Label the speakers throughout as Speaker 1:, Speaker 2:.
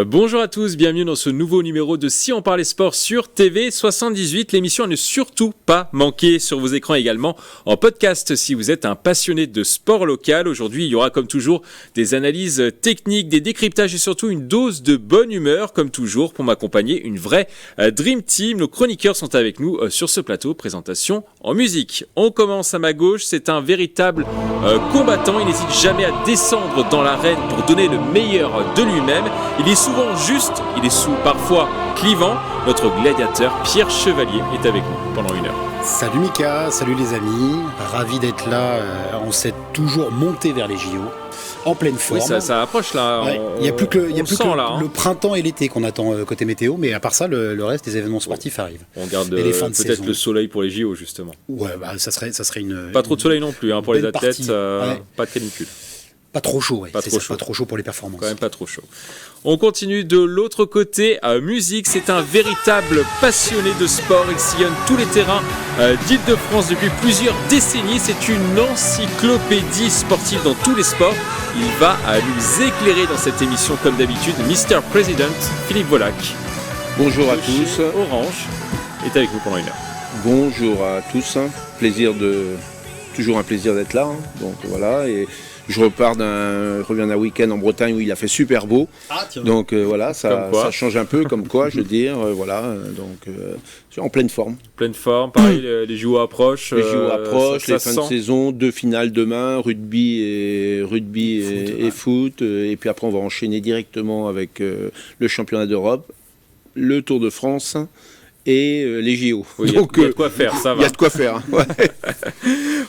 Speaker 1: Bonjour à tous, bienvenue dans ce nouveau numéro de Si on parlait sport sur TV78. L'émission à ne surtout pas manquer sur vos écrans également en podcast si vous êtes un passionné de sport local. Aujourd'hui, il y aura comme toujours des analyses techniques, des décryptages et surtout une dose de bonne humeur comme toujours pour m'accompagner. Une vraie Dream Team. Nos chroniqueurs sont avec nous sur ce plateau. Présentation en musique. On commence à ma gauche. C'est un véritable combattant. Il n'hésite jamais à descendre dans l'arène pour donner le meilleur de lui-même. Il est souvent juste, il est parfois clivant. Notre gladiateur Pierre Chevalier est avec nous pendant une heure.
Speaker 2: Salut Mika, salut les amis, ravi d'être là. On s'est toujours monté vers les JO, en pleine forme.
Speaker 1: Oui, ça approche là.
Speaker 2: Ouais, il n'y a plus que, le printemps et l'été qu'on attend côté météo, mais à part ça, le reste des événements sportifs arrivent.
Speaker 1: On garde peut-être le soleil pour les JO justement.
Speaker 2: Ouais, ça serait une.
Speaker 1: Pas trop de soleil non plus pour les athlètes, pas de canicule.
Speaker 2: Pas trop chaud, ouais. Pas trop chaud pour les performances.
Speaker 1: Quand même pas trop chaud. On continue de l'autre côté. Musique, c'est un véritable passionné de sport. Il sillonne tous les terrains d'Île-de-France depuis plusieurs décennies. C'est une encyclopédie sportive dans tous les sports. Il va nous éclairer dans cette émission comme d'habitude. Mr. President, Philippe Volac.
Speaker 3: Bonjour à tous.
Speaker 1: Orange est avec nous pendant une heure.
Speaker 3: Bonjour à tous. Toujours un plaisir d'être là. Donc voilà. Et je reviens d'un week-end en Bretagne où il a fait super beau. Donc voilà, ça change un peu, comme quoi, je veux dire, voilà. Donc en pleine forme.
Speaker 1: Pleine forme, pareil, les JO approchent.
Speaker 3: Les JO approchent, les fins de saison, 2 finales demain, rugby et foot. Et puis après, on va enchaîner directement avec le championnat d'Europe, le Tour de France et les JO.
Speaker 1: Oui, donc il y a de quoi faire, ça va.
Speaker 3: Il y a de quoi faire, ouais.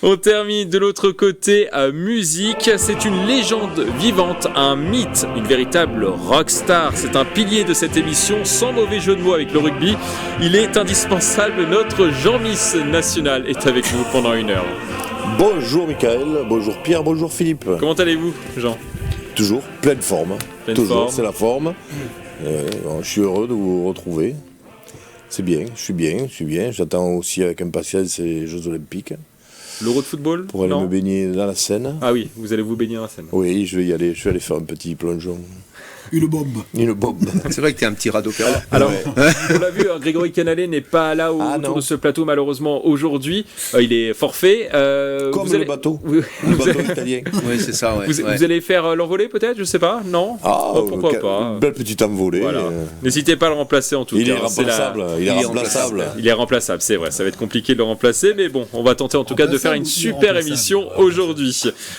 Speaker 1: On termine de l'autre côté à musique. C'est une légende vivante, un mythe, une véritable rockstar. C'est un pilier de cette émission, sans mauvais jeu de mots avec le rugby. Il est indispensable. Notre Jean-Miss National est avec nous pendant une heure.
Speaker 4: Bonjour Michael, bonjour Pierre, bonjour Philippe.
Speaker 1: Comment allez-vous, Jean ?
Speaker 4: Toujours pleine forme. C'est la forme. Je suis heureux de vous retrouver. C'est bien, je suis bien. J'attends aussi avec impatience ces Jeux Olympiques.
Speaker 1: L'Euro de football ?
Speaker 4: Pour aller me baigner dans la Seine.
Speaker 1: Ah oui, vous allez vous baigner dans la Seine.
Speaker 4: Oui, je vais y aller. Je vais aller faire un petit plongeon.
Speaker 2: Une bombe.
Speaker 3: C'est vrai que t'es un petit radeau perle.
Speaker 1: Alors, on l'a vu, Grégory Canalé n'est pas là autour de ce plateau malheureusement aujourd'hui. Il est forfait.
Speaker 4: Le bateau. Le bateau italien.
Speaker 3: Oui, c'est ça. Ouais.
Speaker 1: Vous allez faire l'envolée peut-être, je sais pas. Non. Pourquoi pas.
Speaker 4: Une belle petite envolée.
Speaker 1: Voilà. N'hésitez pas à le remplacer en tout cas.
Speaker 4: Il est remplaçable,
Speaker 1: c'est vrai. Ça va être compliqué de le remplacer, mais bon, on va tenter en tout cas de faire une super émission aujourd'hui.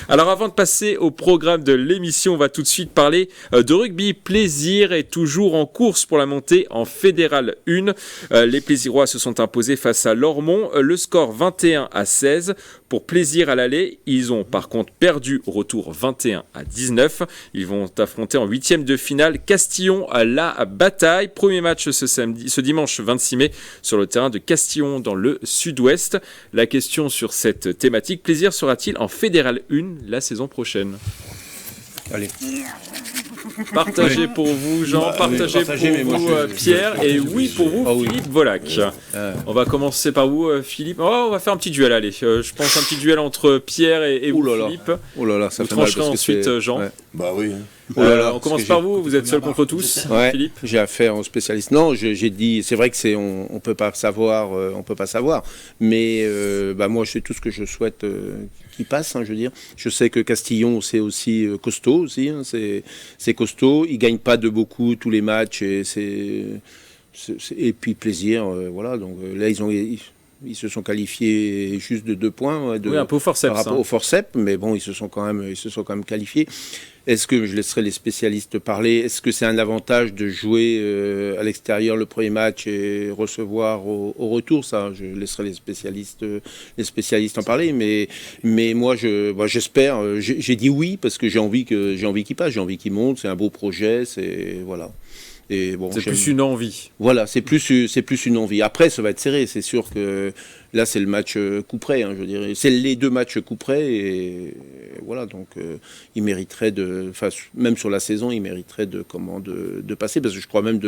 Speaker 1: Alors, avant de passer au programme de l'émission, on va tout de suite parler de rugby. Plaisir est toujours en course pour la montée en Fédéral 1. Les Plaisirois se sont imposés face à Lormont. Le score 21-16. Pour Plaisir à l'aller, ils ont par contre perdu au retour 21-19. Ils vont affronter en 8e de finale Castillon à la bataille. Premier match ce dimanche 26 mai sur le terrain de Castillon dans le sud-ouest. La question sur cette thématique, Plaisir sera-t-il en Fédéral 1 la saison prochaine ?
Speaker 3: Allez.
Speaker 1: Partagez pour vous Jean, partagez pour vous Pierre et oui pour vous Philippe Volac. On va commencer par vous Philippe. On va faire un petit duel, allez. Je pense un petit duel entre Pierre et vous Philippe.
Speaker 3: Oh là là, ça
Speaker 1: vous
Speaker 3: fait mal
Speaker 1: trancherez ensuite Jean.
Speaker 4: Ouais. Bah oui.
Speaker 1: On commence par vous êtes seul contre tous, Philippe.
Speaker 3: J'ai affaire aux spécialistes. Non, j'ai dit, c'est vrai que on peut pas savoir, mais moi c'est tout ce que je souhaite qui passe, je veux dire. Je sais que Castillon c'est aussi costaud aussi, c'est costaud. Ils gagnent pas de beaucoup tous les matchs et et puis Plaisir, voilà. Donc là ils se sont qualifiés juste de 2 points.
Speaker 1: Un peu au forceps.
Speaker 3: Par rapport au forceps, mais bon, ils se sont quand même qualifiés. Est-ce que je laisserai les spécialistes parler ? Est-ce que c'est un avantage de jouer à l'extérieur le premier match et recevoir au retour ? Ça, je laisserai les spécialistes en parler. Mais moi, j'espère. J'ai dit oui parce que j'ai envie qu'il passe, j'ai envie qu'il monte. C'est un beau projet. Voilà. Et bon,
Speaker 1: c'est plus une envie.
Speaker 3: Voilà, c'est plus une envie. Après, ça va être serré. C'est sûr que là c'est le match coup près, je dirais. C'est les 2 matchs coup près et voilà, donc ils mériteraient même sur la saison, ils mériteraient de passer, parce que je crois même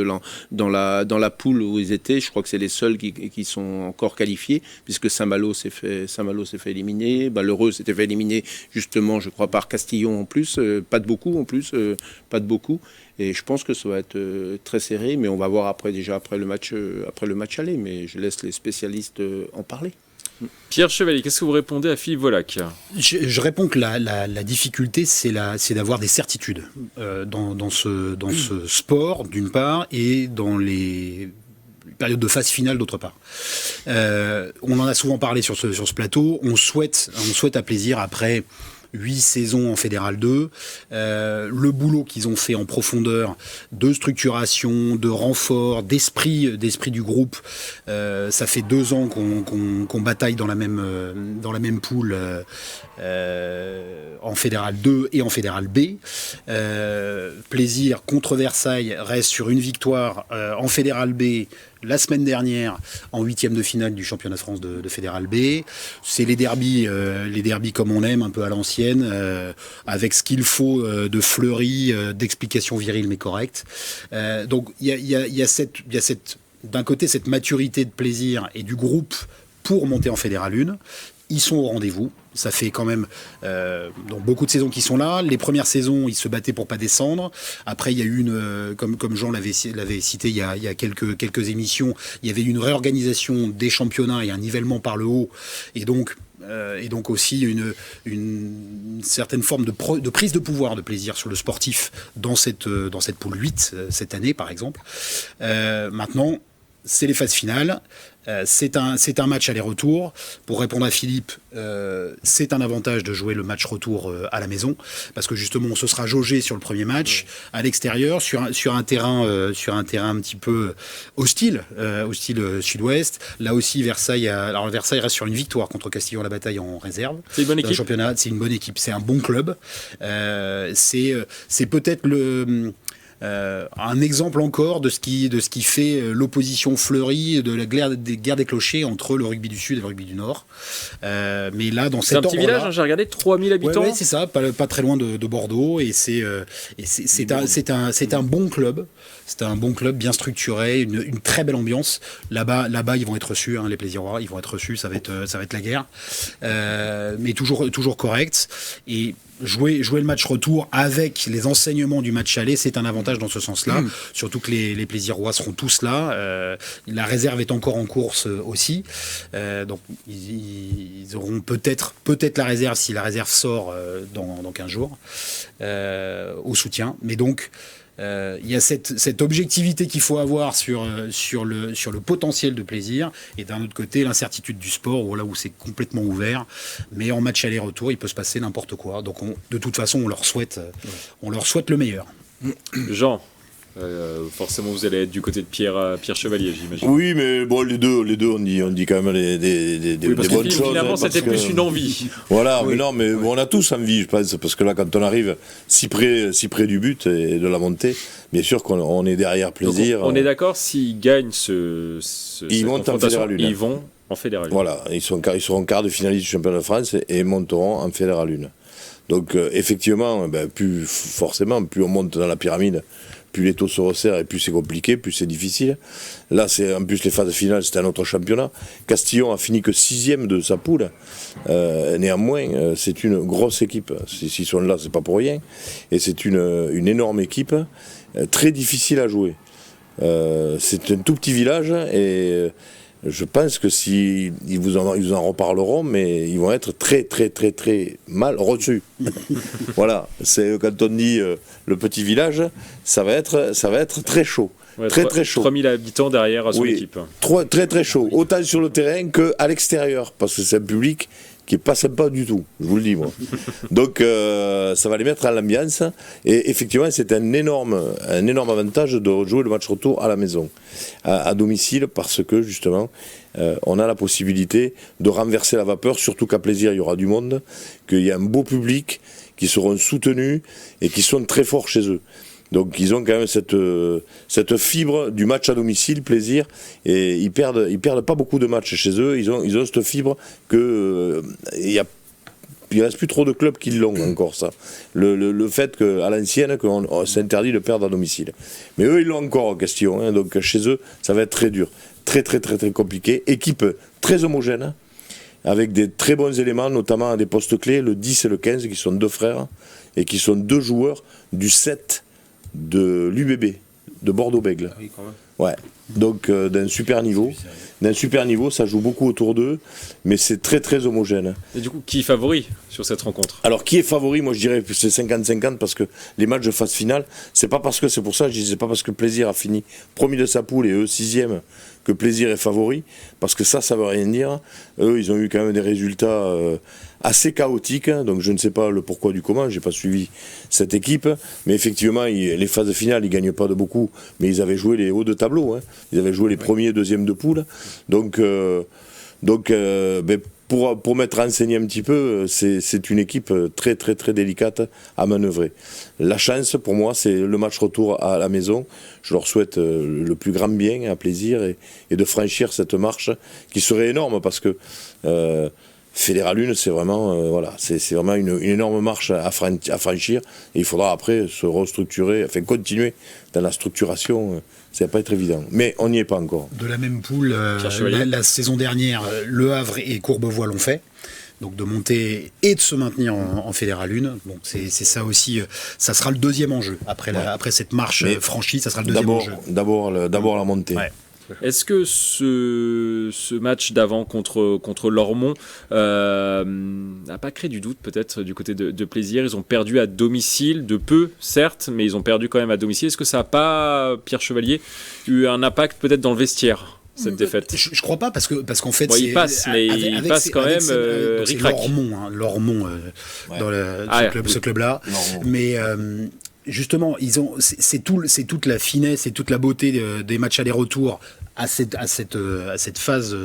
Speaker 3: dans la poule où ils étaient, je crois que c'est les seuls qui sont encore qualifiés, puisque Saint-Malo s'est fait éliminer, l'Heureux s'était fait éliminer justement, je crois, par Castillon en plus, pas de beaucoup. Et je pense que ça va être très serré, mais on va voir après le match aller. Mais je laisse les spécialistes en parler.
Speaker 1: Pierre Chevalier, qu'est-ce que vous répondez à Philippe Volac ?
Speaker 2: Je réponds que la difficulté, c'est d'avoir des certitudes dans ce sport, d'une part, et dans les périodes de phase finale, d'autre part. On en a souvent parlé sur ce plateau. On souhaite à Plaisir, après 8 saisons en Fédéral 2, le boulot qu'ils ont fait en profondeur de structuration, de renfort, d'esprit du groupe, ça fait 2 ans qu'on bataille dans la même poule en Fédéral 2 et en Fédéral B. Plaisir contre Versailles reste sur une victoire en Fédéral B la semaine dernière en 8e de finale du championnat de France de Fédéral B. C'est les derbys comme on aime, un peu à l'ancienne, avec ce qu'il faut de fleuris, d'explications viriles mais correctes. Donc il y a d'un côté cette maturité de Plaisir et du groupe pour monter en Fédéral 1. Ils sont au rendez-vous. Ça fait quand même donc beaucoup de saisons qui sont là. Les premières saisons, ils se battaient pour pas descendre. Après, il y a eu comme Jean l'avait cité il y a quelques émissions, il y avait une réorganisation des championnats et un nivellement par le haut. Et donc aussi une certaine forme de prise de pouvoir de Plaisir sur le sportif dans cette poule 8 cette année, par exemple. Maintenant, c'est les phases finales. C'est un match aller-retour. Pour répondre à Philippe, c'est un avantage de jouer le match retour à la maison, parce que justement on se sera jaugé sur le premier match à l'extérieur sur un terrain un petit peu hostile sud-ouest. Là aussi Versailles reste sur une victoire contre Castillon-la-Bataille en réserve.
Speaker 1: C'est une bonne équipe.
Speaker 2: Championnat, c'est une bonne équipe, c'est un bon club. C'est peut-être un exemple encore de ce qui fait l'opposition fleurie de la guerre des clochers entre le rugby du Sud et le rugby du Nord. Mais là, dans cet ordre-là,
Speaker 1: c'est un petit village, j'ai regardé, 3000 habitants.
Speaker 2: Ouais, c'est ça, pas très loin de Bordeaux, et c'est un bon club. C'est un bon club bien structuré, une très belle ambiance. Là-bas, ils vont être reçus, les Plaisirois, ils vont être reçus. Ça va être la guerre, mais toujours correct. Et jouer le match retour avec les enseignements du match aller, c'est un avantage dans ce sens-là. Surtout que les Plaisirois seront tous là. La réserve est encore en course aussi. Donc ils auront peut-être la réserve si la réserve sort dans 15 jours au soutien. Mais donc il y a cette objectivité qu'il faut avoir sur le potentiel de Plaisir, et d'un autre côté l'incertitude du sport où c'est complètement ouvert, mais en match aller-retour il peut se passer n'importe quoi, donc de toute façon on leur souhaite le meilleur.
Speaker 1: Jean, forcément vous allez être du côté de Pierre Chevalier, j'imagine.
Speaker 4: Oui, mais bon, les deux on dit quand même des bonnes choses.
Speaker 1: Finalement c'était plus une envie.
Speaker 4: Voilà, oui. Mais on a tous envie, je pense, parce que là quand on arrive si près du but et de la montée, bien sûr qu'on est derrière Plaisir.
Speaker 1: Donc on est d'accord, s'ils gagnent
Speaker 4: ils montent en Fédéral 1.
Speaker 1: Ils vont en Fédéral 1.
Speaker 4: Voilà, ils seront quart de finaliste du championnat de France et monteront en Fédéral 1. Donc effectivement, plus on monte dans la pyramide, plus les taux se resserrent et plus c'est compliqué, plus c'est difficile. Là, c'est en plus les phases finales, c'est un autre championnat. Castillon a fini que 6e de sa poule. Néanmoins, c'est une grosse équipe. S'ils sont là, c'est pas pour rien. Et c'est une énorme équipe, très difficile à jouer. C'est un tout petit village et je pense que ils vous en reparleront, mais ils vont être très très très très mal reçus. Voilà, c'est quand on dit le petit village, ça va être très chaud. Ouais, très chaud.
Speaker 1: 3000 habitants derrière son équipe.
Speaker 4: Très très chaud, autant sur le terrain qu'à l'extérieur, parce que c'est un public qui est pas sympa du tout, je vous le dis moi. Donc ça va les mettre à l'ambiance, et effectivement c'est un énorme avantage de jouer le match retour à la maison, à domicile, parce que justement on a la possibilité de renverser la vapeur, surtout qu'à Plaisir il y aura du monde, qu'il y a un beau public, qui seront soutenus et qui sont très forts chez eux. Donc ils ont quand même cette fibre du match à domicile, plaisir, et ils perdent pas beaucoup de matchs chez eux. Ils ont cette fibre que il reste plus trop de clubs qui l'ont encore, ça. Le fait qu'à l'ancienne, qu'on s'interdit de perdre à domicile. Mais eux, ils l'ont encore en question, hein, donc chez eux, ça va être très dur. Très, très, très, très compliqué. Équipe très homogène, avec des très bons éléments, notamment à des postes clés, le 10 et le 15, qui sont deux frères, et qui sont deux joueurs du 7 de l'UBB, de Bordeaux-Bègles.
Speaker 3: Ah oui, quand même.
Speaker 4: Ouais. Donc d'un super niveau. Ça joue beaucoup autour d'eux, mais c'est très très homogène.
Speaker 1: Et du coup, qui est favori sur cette rencontre?
Speaker 4: Alors qui est favori? Moi je dirais que c'est 50-50 parce que les matchs de phase finale, c'est pas parce que Plaisir a fini premier de sa poule et eux 6e que Plaisir est favori, parce que ça veut rien dire. Eux ils ont eu quand même des résultats assez chaotiques, donc je ne sais pas le pourquoi du comment, j'ai pas suivi cette équipe, mais effectivement les phases finales ils gagnent pas de beaucoup, mais ils avaient joué les hauts de tableau, hein. Ils avaient joué les premiers et deuxièmes de poule, donc pour m'être renseigné un petit peu, c'est une équipe très très très délicate à manœuvrer. La chance pour moi c'est le match retour à la maison. Je leur souhaite le plus grand bien à Plaisir et de franchir cette marche qui serait énorme parce que Fédéral 1 c'est vraiment c'est vraiment une énorme marche à franchir et il faudra après se restructurer, enfin continuer dans la structuration. Ça va pas être évident, mais on n'y est pas encore.
Speaker 2: De la même poule, la saison dernière, Le Havre et Courbevoie l'ont fait. Donc de monter et de se maintenir en Fédéral 1. Donc c'est ça aussi, ça sera le deuxième enjeu. Après cette marche franchie, ça sera le deuxième enjeu.
Speaker 4: D'abord la montée.
Speaker 2: Ouais.
Speaker 1: Est-ce que ce match d'avant contre Lormont n'a pas créé du doute peut-être du côté de Plaisir? Ils ont perdu à domicile, de peu certes, mais ils ont perdu quand même à domicile. Est-ce que ça n'a pas, Pierre Chevalier, eu un impact peut-être dans le vestiaire, cette défaite?
Speaker 2: Je crois pas parce qu'en fait
Speaker 1: il passe, mais il passe quand même ric-rac.
Speaker 2: Lormont dans ce club-là. Mais justement, c'est toute la finesse et toute la beauté des matchs aller-retour à cette phase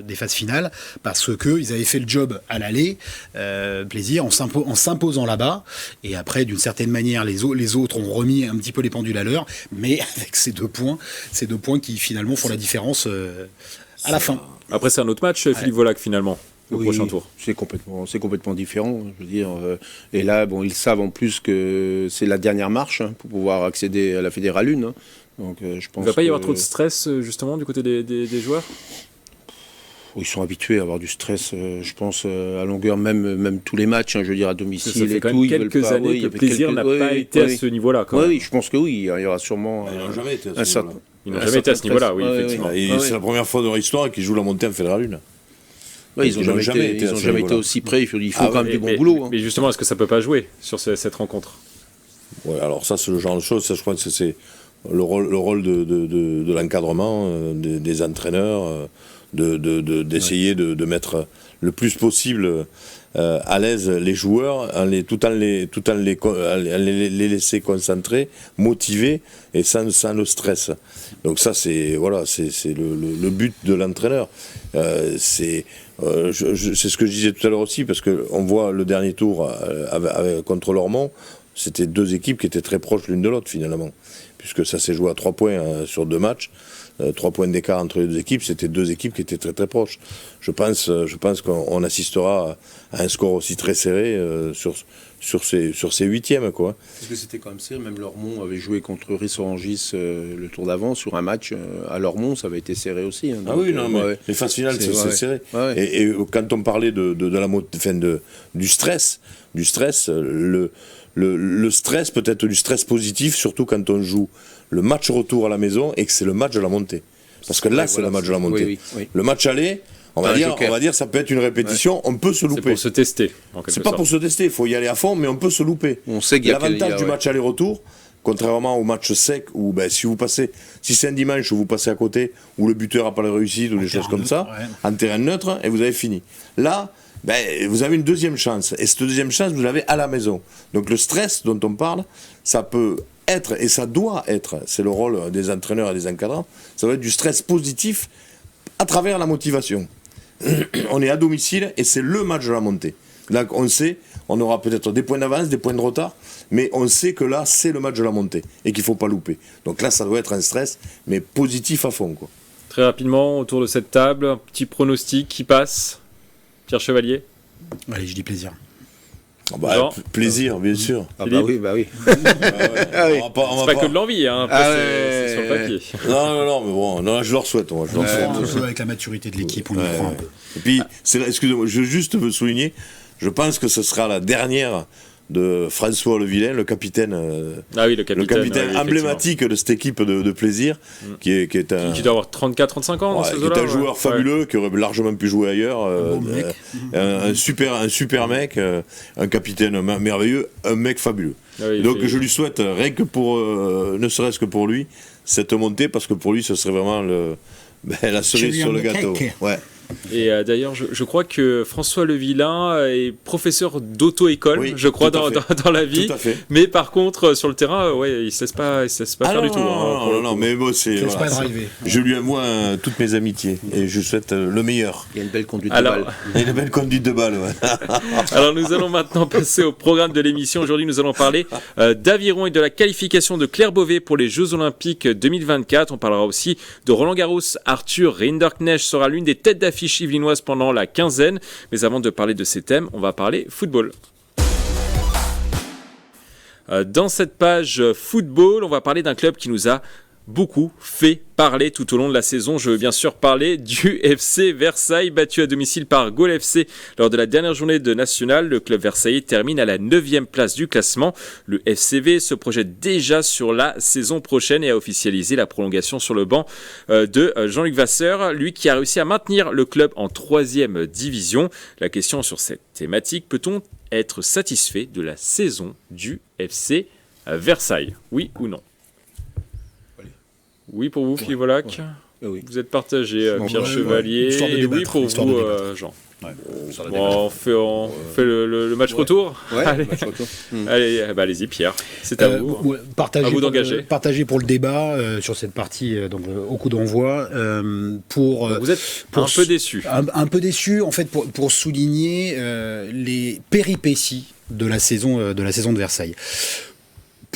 Speaker 2: des phases finales, parce que ils avaient fait le job à l'aller, Plaisir, en s'imposant là-bas, et après d'une certaine manière les autres ont remis un petit peu les pendules à l'heure, mais avec ces deux points qui finalement font la différence à la fin.
Speaker 1: Après c'est un autre match, Philippe Volac, finalement. Au prochain tour.
Speaker 3: C'est complètement différent, je veux dire. Et là, ils savent en plus que c'est la dernière marche pour pouvoir accéder à la Fédérale 1. Donc, je pense.
Speaker 1: Il ne va pas y avoir trop de stress justement du côté des joueurs.
Speaker 3: Ils sont habitués à avoir du stress, je pense, à longueur, même tous les matchs, je veux dire, à domicile.
Speaker 1: Ça fait quand même quelques années que le Plaisir n'a pas été à ce niveau-là.
Speaker 3: Oui, je pense que oui, il y aura sûrement.
Speaker 4: Ils n'ont jamais été à ce niveau-là.
Speaker 1: Ils n'ont jamais été à ce niveau-là, oui, effectivement.
Speaker 4: C'est la première fois dans leur histoire qu'ils jouent la montée en Fédéral 1.
Speaker 3: Ouais, ils n'ont jamais été aussi près, il faut quand même du bon boulot.
Speaker 1: Mais justement, est-ce que ça ne peut pas jouer sur cette rencontre?
Speaker 4: Ouais, alors ça, c'est le genre de choses, ça, je crois que c'est le rôle de l'encadrement, des entraîneurs, d'essayer de mettre le plus possible à l'aise les joueurs, tout en les laisser concentrer, motivés et sans le stress. Donc ça, c'est le but de l'entraîneur. C'est ce que je disais tout à l'heure aussi, parce qu'on voit le dernier tour contre Lormont, c'était deux équipes qui étaient très proches l'une de l'autre finalement, puisque ça s'est joué à 3 points sur 2 matchs. 3 points d'écart entre les deux équipes, c'était 2 équipes qui étaient très très proches. Je pense qu'on assistera à un score aussi très serré sur ces huitièmes, quoi.
Speaker 3: Parce que c'était quand même serré, même Lormont avait joué contre Ris-Orangis le tour d'avant sur un match à Lormont, ça avait été serré aussi. Hein, donc,
Speaker 4: mais les phases finales c'est serré. Ouais. Et quand on parlait du stress, le stress peut être du stress positif, surtout quand on joue le match retour à la maison et que c'est le match de la montée. Parce que là, c'est le match de la montée. Oui. Le match aller, on va dire, ça peut être une répétition, on peut se louper.
Speaker 1: C'est pour se tester.
Speaker 4: C'est pas pour se tester, il faut y aller à fond, mais on peut se louper.
Speaker 3: On sait qu'il y a
Speaker 4: l'avantage du match aller-retour, contrairement au match sec, où si c'est un dimanche où vous passez à côté, où le buteur n'a pas la réussite, ou des choses comme ça, en terrain neutre, et vous avez fini. Là, vous avez une deuxième chance, et cette deuxième chance, vous l'avez à la maison. Donc le stress dont on parle, ça peut être, et ça doit être, c'est le rôle des entraîneurs et des encadrants, ça doit être du stress positif à travers la motivation. On est à domicile, et c'est le match de la montée. Là, on sait, on aura peut-être des points d'avance, des points de retard, mais on sait que là, c'est le match de la montée et qu'il ne faut pas louper. Donc là, ça doit être un stress, mais positif à fond, quoi.
Speaker 1: Très rapidement, autour de cette table, un petit pronostic qui passe. Pierre Chevalier.
Speaker 2: Allez, je dis plaisir.
Speaker 4: Plaisir, bien sûr.
Speaker 3: Ah bah oui.
Speaker 4: Ah ouais.
Speaker 1: C'est pas que de l'envie, hein. Après, c'est sur le papier.
Speaker 4: Non, mais bon, non, je leur souhaite. Moi, je leur souhaite.
Speaker 2: Un peu avec la maturité de l'équipe, on y croit un peu.
Speaker 4: Et puis, excusez-moi, je veux juste veux souligner, je pense que ce sera la dernière de François Levillain, le capitaine,
Speaker 1: le capitaine
Speaker 4: emblématique de cette équipe de plaisir, qui est un...
Speaker 1: Qui doit avoir 34-35 ans dans ces
Speaker 4: qui est un joueur fabuleux, qui aurait largement pu jouer ailleurs, un super mec, un capitaine merveilleux, un mec fabuleux. Donc je lui souhaite, rien que pour, ne serait-ce que pour lui, cette montée, parce que pour lui, ce serait vraiment la cerise sur le gâteau. Ouais.
Speaker 1: Et d'ailleurs, je crois que François Levillain est professeur d'auto-école, je crois, dans la vie.
Speaker 4: Tout à fait.
Speaker 1: Mais par contre, sur le terrain, il se laisse pas faire du tout.
Speaker 4: Non, mais moi, je lui envoie toutes mes amitiés et je souhaite le meilleur.
Speaker 3: Il y a une belle conduite de balle.
Speaker 4: Il y a une belle conduite de balle, ouais.
Speaker 1: Alors, nous allons maintenant passer au programme de l'émission. Aujourd'hui, nous allons parler d'aviron et de la qualification de Claire Beauvais pour les Jeux Olympiques 2024. On parlera aussi de Roland Garros. Arthur Rinderknecht sera l'une des têtes d'affiche yvelinoise pendant la quinzaine. Mais avant de parler de ces thèmes, on va parler football. Dans cette page football, on va parler d'un club qui nous a beaucoup fait parler tout au long de la saison. Je veux bien sûr parler du FC Versailles, battu à domicile par Gaulle FC lors de la dernière journée de National. Le club versaillais termine à la 9e place du classement. Le FCV se projette déjà sur la saison prochaine et a officialisé la prolongation sur le banc de Jean-Luc Vasseur, lui qui a réussi à maintenir le club en 3e division. La question sur cette thématique, peut-on être satisfait de la saison du FC Versailles? Oui ou non? Oui pour vous, Philippe Volac.
Speaker 3: Oui.
Speaker 1: Vous êtes partagé, Pierre Chevalier. Et oui pour vous, Jean. On fait le match retour.
Speaker 3: Allez. Match retour.
Speaker 1: Allez-y, Pierre. C'est à vous. À vous d'engager.
Speaker 2: Partagez pour le débat sur cette partie au coup d'envoi.
Speaker 1: Vous êtes un peu déçu.
Speaker 2: Un peu déçu, en fait, pour souligner les péripéties de la saison de Versailles.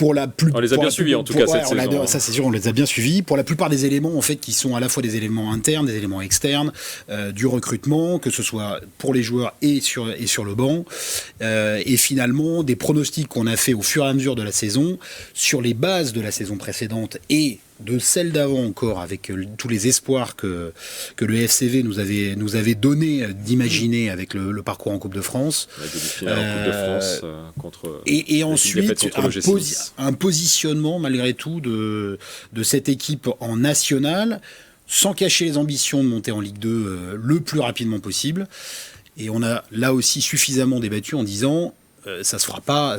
Speaker 2: On
Speaker 1: les a bien suivis en tout cas cette saison.
Speaker 2: Ça c'est sûr, on les a bien suivis. Pour la plupart des éléments en fait qui sont à la fois des éléments internes, des éléments externes, du recrutement, que ce soit pour les joueurs et sur le banc, et finalement des pronostics qu'on a fait au fur et à mesure de la saison sur les bases de la saison précédente et de celle d'avant encore, avec tous les espoirs que le FCV nous avait donné d'imaginer avec le parcours en Coupe de France.
Speaker 1: La demi-finale en Coupe de France contre.
Speaker 2: Et ensuite un positionnement malgré tout de cette équipe en nationale, sans cacher les ambitions de monter en Ligue 2 le plus rapidement possible. Et on a là aussi suffisamment débattu en disant ça se fera pas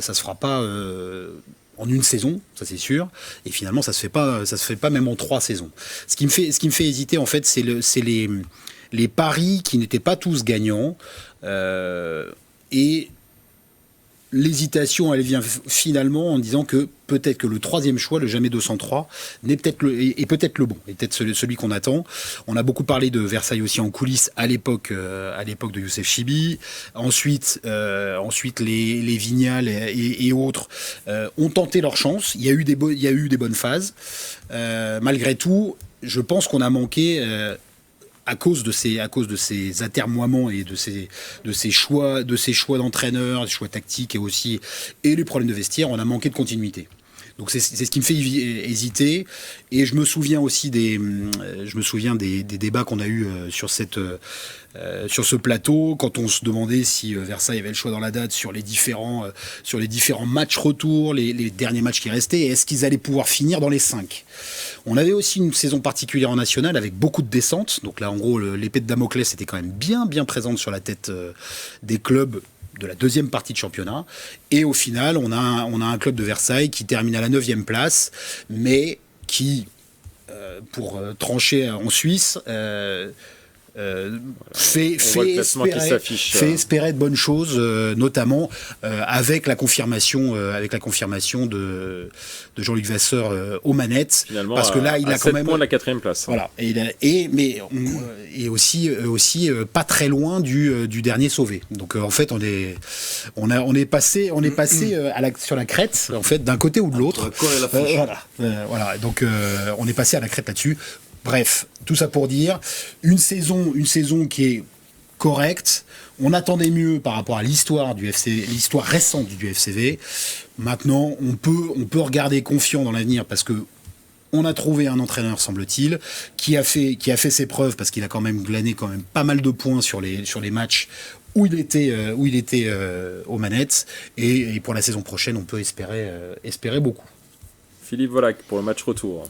Speaker 2: en une saison, ça c'est sûr, et finalement ça se fait pas même en 3 saisons. Ce qui me fait hésiter en fait, c'est les paris qui n'étaient pas tous gagnants, et l'hésitation, elle vient finalement en disant que peut-être que le 3e choix, le jamais 203, est peut-être le bon, est peut-être celui qu'on attend. On a beaucoup parlé de Versailles aussi en coulisses à l'époque de Youssef Chibi. Ensuite, les Vignal et autres ont tenté leur chance. Il y a eu des bonnes phases. Malgré tout, je pense qu'on a manqué. À cause de ces atermoiements et de ces choix d'entraîneurs, des choix tactiques et les problèmes de vestiaire, on a manqué de continuité. Donc c'est ce qui me fait hésiter. Et je me souviens aussi des débats qu'on a eus sur ce plateau, quand on se demandait si Versailles avait le choix dans la date sur les différents matchs retour, les derniers matchs qui restaient, et est-ce qu'ils allaient pouvoir finir dans les 5. On avait aussi une saison particulière en national avec beaucoup de descentes. Donc là, en gros, l'épée de Damoclès était quand même bien présente sur la tête des clubs de la 2e partie de championnat. Et au final, on a un club de Versailles qui termine à la 9e place, mais qui, pour trancher en Suisse, fait espérer de bonnes choses, notamment avec la confirmation de Jean-Luc Vasseur aux manettes.
Speaker 1: Finalement,
Speaker 2: parce que là, il a quand même
Speaker 1: points de la 4e place.
Speaker 2: Voilà. Mais aussi pas très loin du dernier sauvé. Donc en fait, on est passé sur la crête, en fait, d'un côté ou de l'autre. Voilà. Donc on est passé à la crête là-dessus. Bref, tout ça pour dire une saison qui est correcte. On attendait mieux par rapport à l'histoire récente du FCV. Maintenant, on peut regarder confiant dans l'avenir parce que on a trouvé un entraîneur, semble-t-il, qui a fait ses preuves parce qu'il a quand même glané pas mal de points sur les matchs où il était aux manettes. Et pour la saison prochaine, on peut espérer beaucoup.
Speaker 1: Philippe Volac pour le match retour.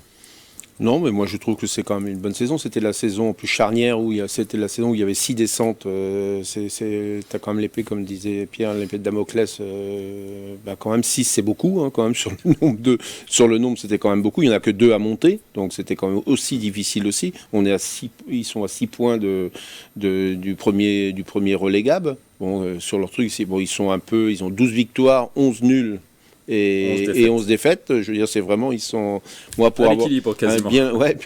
Speaker 3: Non, mais moi je trouve que c'est quand même une bonne saison. C'était la saison plus charnière c'était la saison où il y avait 6 descentes. T'as quand même l'épée, comme disait Pierre, l'épée de Damoclès. Quand même 6 c'est beaucoup, hein, quand même sur le nombre c'était quand même beaucoup. Il n'y en a que 2 à monter, donc c'était quand même aussi difficile aussi. Ils sont à 6 points du premier relégable. Bon, sur leur truc, ils ont 12 victoires, 11 nuls. Et 11 défaites, je veux dire, c'est vraiment, ils sont, moi, pour
Speaker 1: à
Speaker 3: avoir
Speaker 1: l'équilibre, quasiment.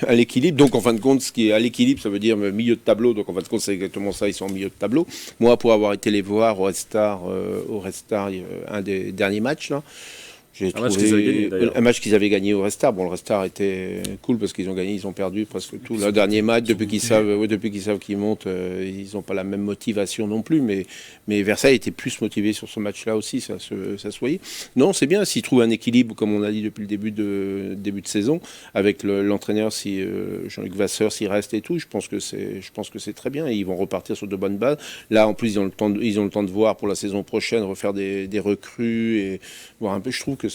Speaker 3: à l'équilibre. Donc, en fin de compte, ce qui est à l'équilibre, ça veut dire milieu de tableau. Donc, en fin de compte, c'est exactement ça, ils sont au milieu de tableau. Moi, pour avoir été les voir au Red Star, un des derniers matchs, là, j'ai trouvé un match qu'ils avaient gagné au Red Star. Bon, le Red Star était cool parce qu'ils ont gagné, ils ont perdu presque tout. Le dernier match, depuis qu'ils savent qu'ils montent, ils n'ont pas la même motivation non plus. Mais Versailles était plus motivé sur ce match-là aussi, ça se voyait. Non, c'est bien s'ils trouvent un équilibre, comme on a dit depuis le début de saison, avec l'entraîneur, si Jean-Luc Vasseur s'y reste et tout. Je pense que c'est très bien. Et ils vont repartir sur de bonnes bases. Là, en plus, ils ont le temps de voir pour la saison prochaine, refaire des recrues et voir un peu. Je trouve que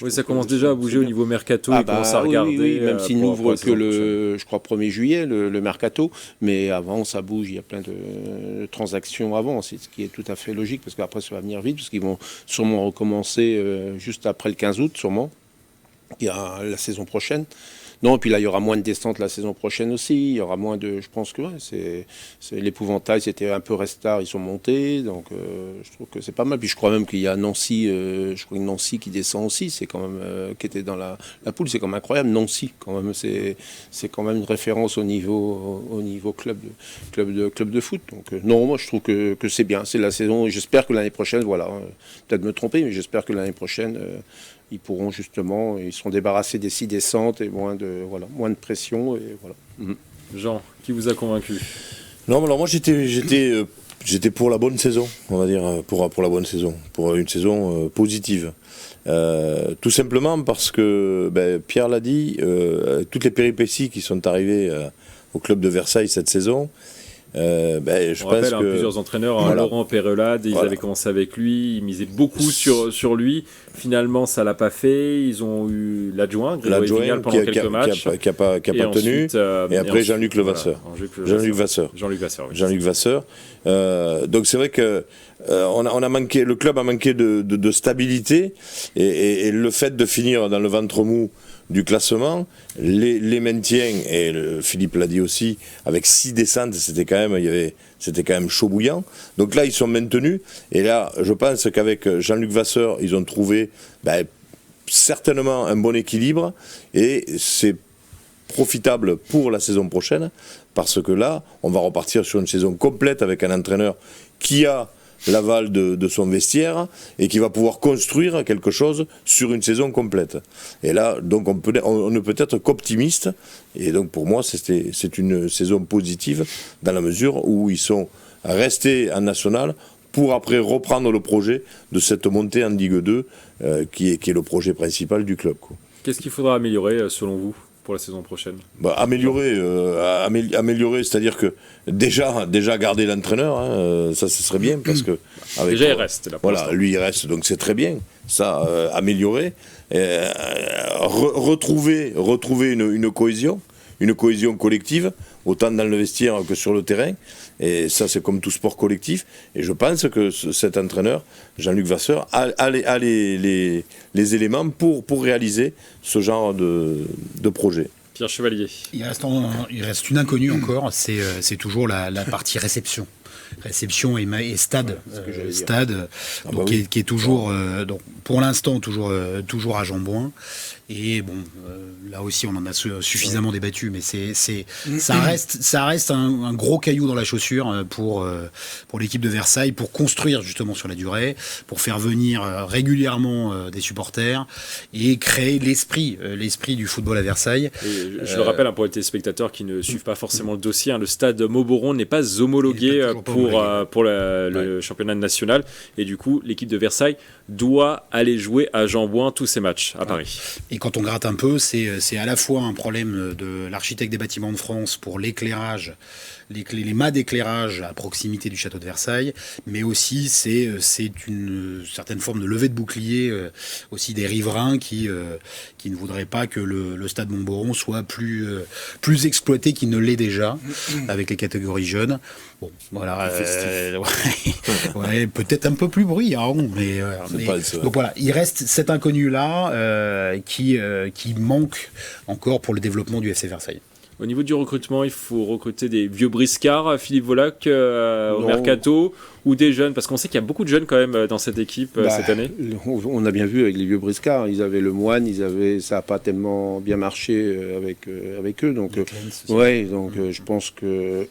Speaker 1: ça commence déjà à bouger au niveau mercato. Ils commencent à regarder.
Speaker 3: Oui, même s'ils n'ouvrent que je crois, 1er juillet, le mercato. Mais avant, ça bouge. Il y a plein de transactions avant. C'est ce qui est tout à fait logique parce qu'après, ça va venir vite. Parce qu'ils vont sûrement recommencer juste après le 15 août, sûrement. Il y a la saison prochaine. Non, et puis là, il y aura moins de descentes la saison prochaine aussi. Il y aura moins de... Je pense que c'est l'épouvantail, c'était un peu Restart, ils sont montés. Donc, je trouve que c'est pas mal. Puis je crois même qu'il y a Nancy, Nancy qui descend aussi. C'est quand même... qui était dans la poule. C'est quand même incroyable. Nancy, quand même, c'est quand même une référence au niveau club de foot. Donc, non, moi, je trouve que c'est bien. C'est la saison. Et j'espère que l'année prochaine, voilà, peut-être me tromper, mais j'espère que l'année prochaine... ils pourront justement, ils seront débarrassés des 6 descentes et moins de pression. Et voilà.
Speaker 1: Jean, qui vous a convaincu ?
Speaker 4: Non, mais alors moi j'étais pour la bonne saison, on va dire, pour la bonne saison, pour une saison positive. Tout simplement parce que, Pierre l'a dit, toutes les péripéties qui sont arrivées au club de Versailles cette saison, je
Speaker 1: on
Speaker 4: pense
Speaker 1: rappelle
Speaker 4: que
Speaker 1: plusieurs entraîneurs, Laurent Perelade, ils avaient commencé avec lui, ils misaient beaucoup sur lui. Finalement, ça l'a pas fait. Ils ont eu l'adjoint Grégory Vignal pendant quelques matchs
Speaker 4: qui a pas tenu. Et après Jean-Luc Levasseur. Jean-Luc Vasseur. Donc c'est vrai que le club a manqué de stabilité et le fait de finir dans le ventre mou du classement, les maintiens, et Philippe l'a dit aussi, avec 6 descentes, c'était quand même chaud bouillant. Donc là, ils sont maintenus, et là, je pense qu'avec Jean-Luc Vasseur, ils ont trouvé certainement un bon équilibre, et c'est profitable pour la saison prochaine, parce que là, on va repartir sur une saison complète avec un entraîneur qui a l'aval de son vestiaire et qui va pouvoir construire quelque chose sur une saison complète. Et là, donc on ne peut être qu'optimiste. Et donc pour moi, c'est une saison positive dans la mesure où ils sont restés en national pour après reprendre le projet de cette montée en Ligue 2 qui est le projet principal du club, quoi.
Speaker 1: Qu'est-ce qu'il faudra améliorer selon vous pour la saison prochaine?
Speaker 4: Améliorer, c'est-à-dire que déjà garder l'entraîneur, ça ce serait bien parce que
Speaker 1: déjà il reste là.
Speaker 4: Voilà, lui il reste, donc c'est très bien. Ça, améliorer, retrouver une cohésion collective, autant dans le vestiaire que sur le terrain. Et ça, c'est comme tout sport collectif. Et je pense que cet entraîneur, Jean-Luc Vasseur, a les éléments pour réaliser ce genre de projet.
Speaker 1: Pierre Chevalier.
Speaker 2: Il reste une inconnue encore, c'est toujours la partie réception. Réception et stade, donc, qui est toujours, donc, pour l'instant toujours à Jambouin. Et bon, là aussi on en a suffisamment débattu, mais ça reste un gros caillou dans la chaussure pour l'équipe de Versailles, pour construire justement sur la durée, pour faire venir régulièrement des supporters et créer l'esprit du football à Versailles.
Speaker 1: Et je le rappelle pour les téléspectateurs qui ne suivent pas forcément le dossier, le stade Mauboron n'est pas homologué pour le championnat national, et du coup l'équipe de Versailles doit aller jouer à Jambouin tous ses matchs à Paris.
Speaker 2: Et quand on gratte un peu, c'est à la fois un problème de l'architecte des bâtiments de France pour l'éclairage, les mâts d'éclairage à proximité du château de Versailles, mais aussi c'est une certaine forme de levée de bouclier aussi des riverains qui ne voudraient pas que le stade Montboron soit plus exploité qu'il ne l'est déjà avec les catégories jeunes. Bon, voilà, ouais, peut-être un peu plus bruyant, mais donc voilà, il reste cet inconnu-là qui manque encore pour le développement du FC Versailles.
Speaker 1: Au niveau du recrutement, il faut recruter des vieux briscards, Philippe Volac, au mercato, ou des jeunes, parce qu'on sait qu'il y a beaucoup de jeunes quand même dans cette équipe cette année.
Speaker 3: On a bien vu avec les vieux briscards, ils avaient le Moine, ça n'a pas tellement bien marché avec eux, donc je pense que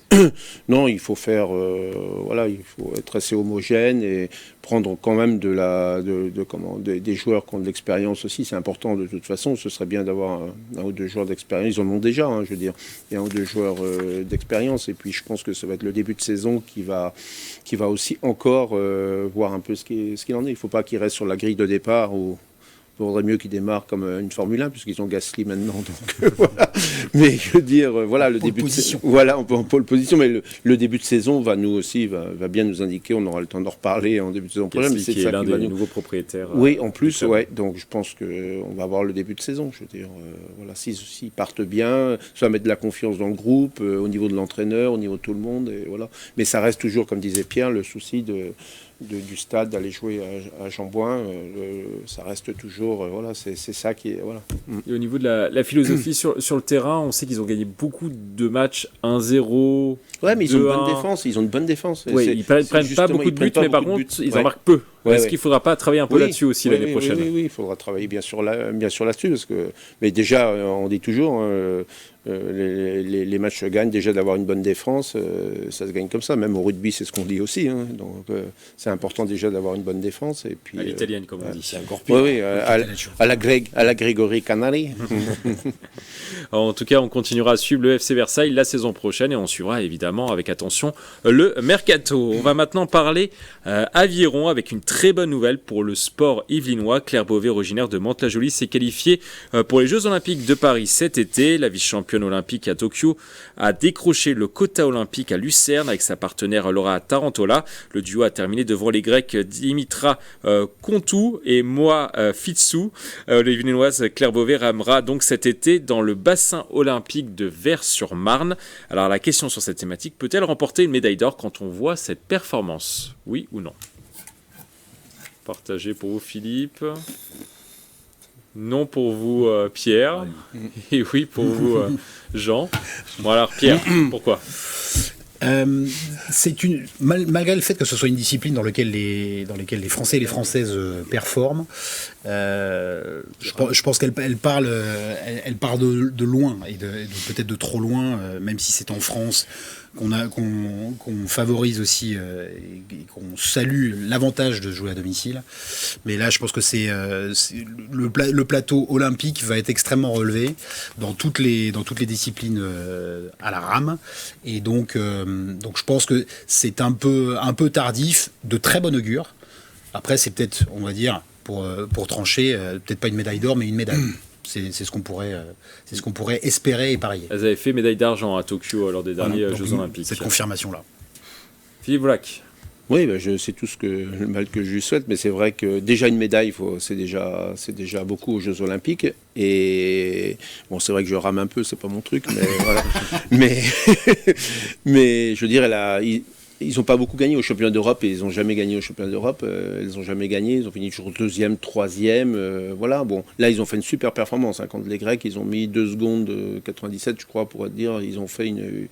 Speaker 3: non, il faut faire, il faut être assez homogène et prendre quand même des joueurs qui ont de l'expérience aussi, c'est important de toute façon. Ce serait bien d'avoir un ou deux joueurs d'expérience, ils en ont déjà, je veux dire, et un ou deux joueurs d'expérience, et puis je pense que ça va être le début de saison qui va aussi encore voir un peu ce qu'il en est. Il ne faut pas qu'il reste sur la grille de départ où il vaudrait mieux qu'il démarre comme une Formule 1 puisqu'ils ont Gasly maintenant. Donc voilà. Mais je veux dire, le début de saison. Voilà, on peut en pole position, mais le début de saison va bien nous indiquer. On aura le temps d'en reparler en début de saison prochaine.
Speaker 1: C'est l'un des nouveaux propriétaires.
Speaker 3: Oui, en plus, ouais. Donc je pense qu'on va avoir le début de saison. Je veux dire, s'ils partent bien, ça va mettre de la confiance dans le groupe, au niveau de l'entraîneur, au niveau de tout le monde, et voilà. Mais ça reste toujours, comme disait Pierre, le souci du stade, d'aller jouer à Jambouin, ça reste toujours, c'est ça qui est, voilà.
Speaker 1: Et au niveau de la philosophie sur le terrain, on sait qu'ils ont gagné beaucoup de matchs 1-0.
Speaker 3: Ouais, mais ils ont une bonne défense.
Speaker 1: Oui, ils prennent pas beaucoup de buts, mais par contre, ils en marquent peu. Est-ce qu'il ne faudra pas travailler un peu là-dessus aussi l'année prochaine?
Speaker 3: Oui, il faudra travailler bien sûr là-dessus. Mais déjà, on dit toujours, les matchs se gagnent déjà d'avoir une bonne défense. Ça se gagne comme ça. Même au rugby, c'est ce qu'on dit aussi. Donc, c'est important déjà d'avoir une bonne défense. Et puis,
Speaker 1: à l'italienne, comme on dit.
Speaker 3: C'est encore pire. Oui, à la Grégory Canali.
Speaker 1: En tout cas, on continuera à suivre le FC Versailles la saison prochaine et on suivra évidemment avec attention le mercato. On va maintenant parler aviron avec une très bonne nouvelle pour le sport yvelinois. Claire Beauvais, originaire de Mantes-la-Jolie, s'est qualifiée pour les Jeux Olympiques de Paris cet été. La vice-championne olympique à Tokyo a décroché le quota olympique à Lucerne avec sa partenaire Laura Tarantola. Le duo a terminé devant les Grecs Dimitra Kontou et Moa Fitsou. L'Yvelinoise Claire Beauvais ramera donc cet été dans le bassin olympique de Vers-sur-Marne. Alors la question sur cette thématique, peut-elle remporter une médaille d'or quand on voit cette performance? Oui ou non? Partagé pour vous Philippe. Non pour vous Pierre. Et oui pour vous Jean. Bon alors Pierre, pourquoi?
Speaker 2: Malgré le fait que ce soit une discipline dans laquelle les Français et les Françaises performent, je pense qu'elle part de loin et peut-être de trop loin, même si c'est en France qu'on favorise aussi et qu'on salue l'avantage de jouer à domicile. Mais là, je pense que le plateau olympique va être extrêmement relevé dans toutes les disciplines à la rame. Et donc je pense que c'est un peu tardif, de très bon augure. Après, c'est peut-être, on va dire, pour trancher, peut-être pas une médaille d'or, mais une médaille. C'est ce qu'on pourrait espérer et parier.
Speaker 1: Elles avaient fait médaille d'argent à Tokyo lors des derniers Jeux Olympiques.
Speaker 2: Cette confirmation-là.
Speaker 1: Philippe Volac.
Speaker 3: Oui, c'est tout le mal que je lui souhaite, mais c'est vrai que déjà une médaille, c'est déjà beaucoup aux Jeux Olympiques. Et bon, c'est vrai que je rame un peu, c'est pas mon truc, mais voilà. mais je veux dire, ils n'ont pas beaucoup gagné au championnat d'Europe et ils n'ont jamais gagné au championnat d'Europe. Ils n'ont jamais gagné. Ils ont fini toujours deuxième, troisième. Voilà. Bon, là, ils ont fait une super performance. Contre les Grecs, ils ont mis 2 secondes 97, je crois, pour dire. Ils ont fait une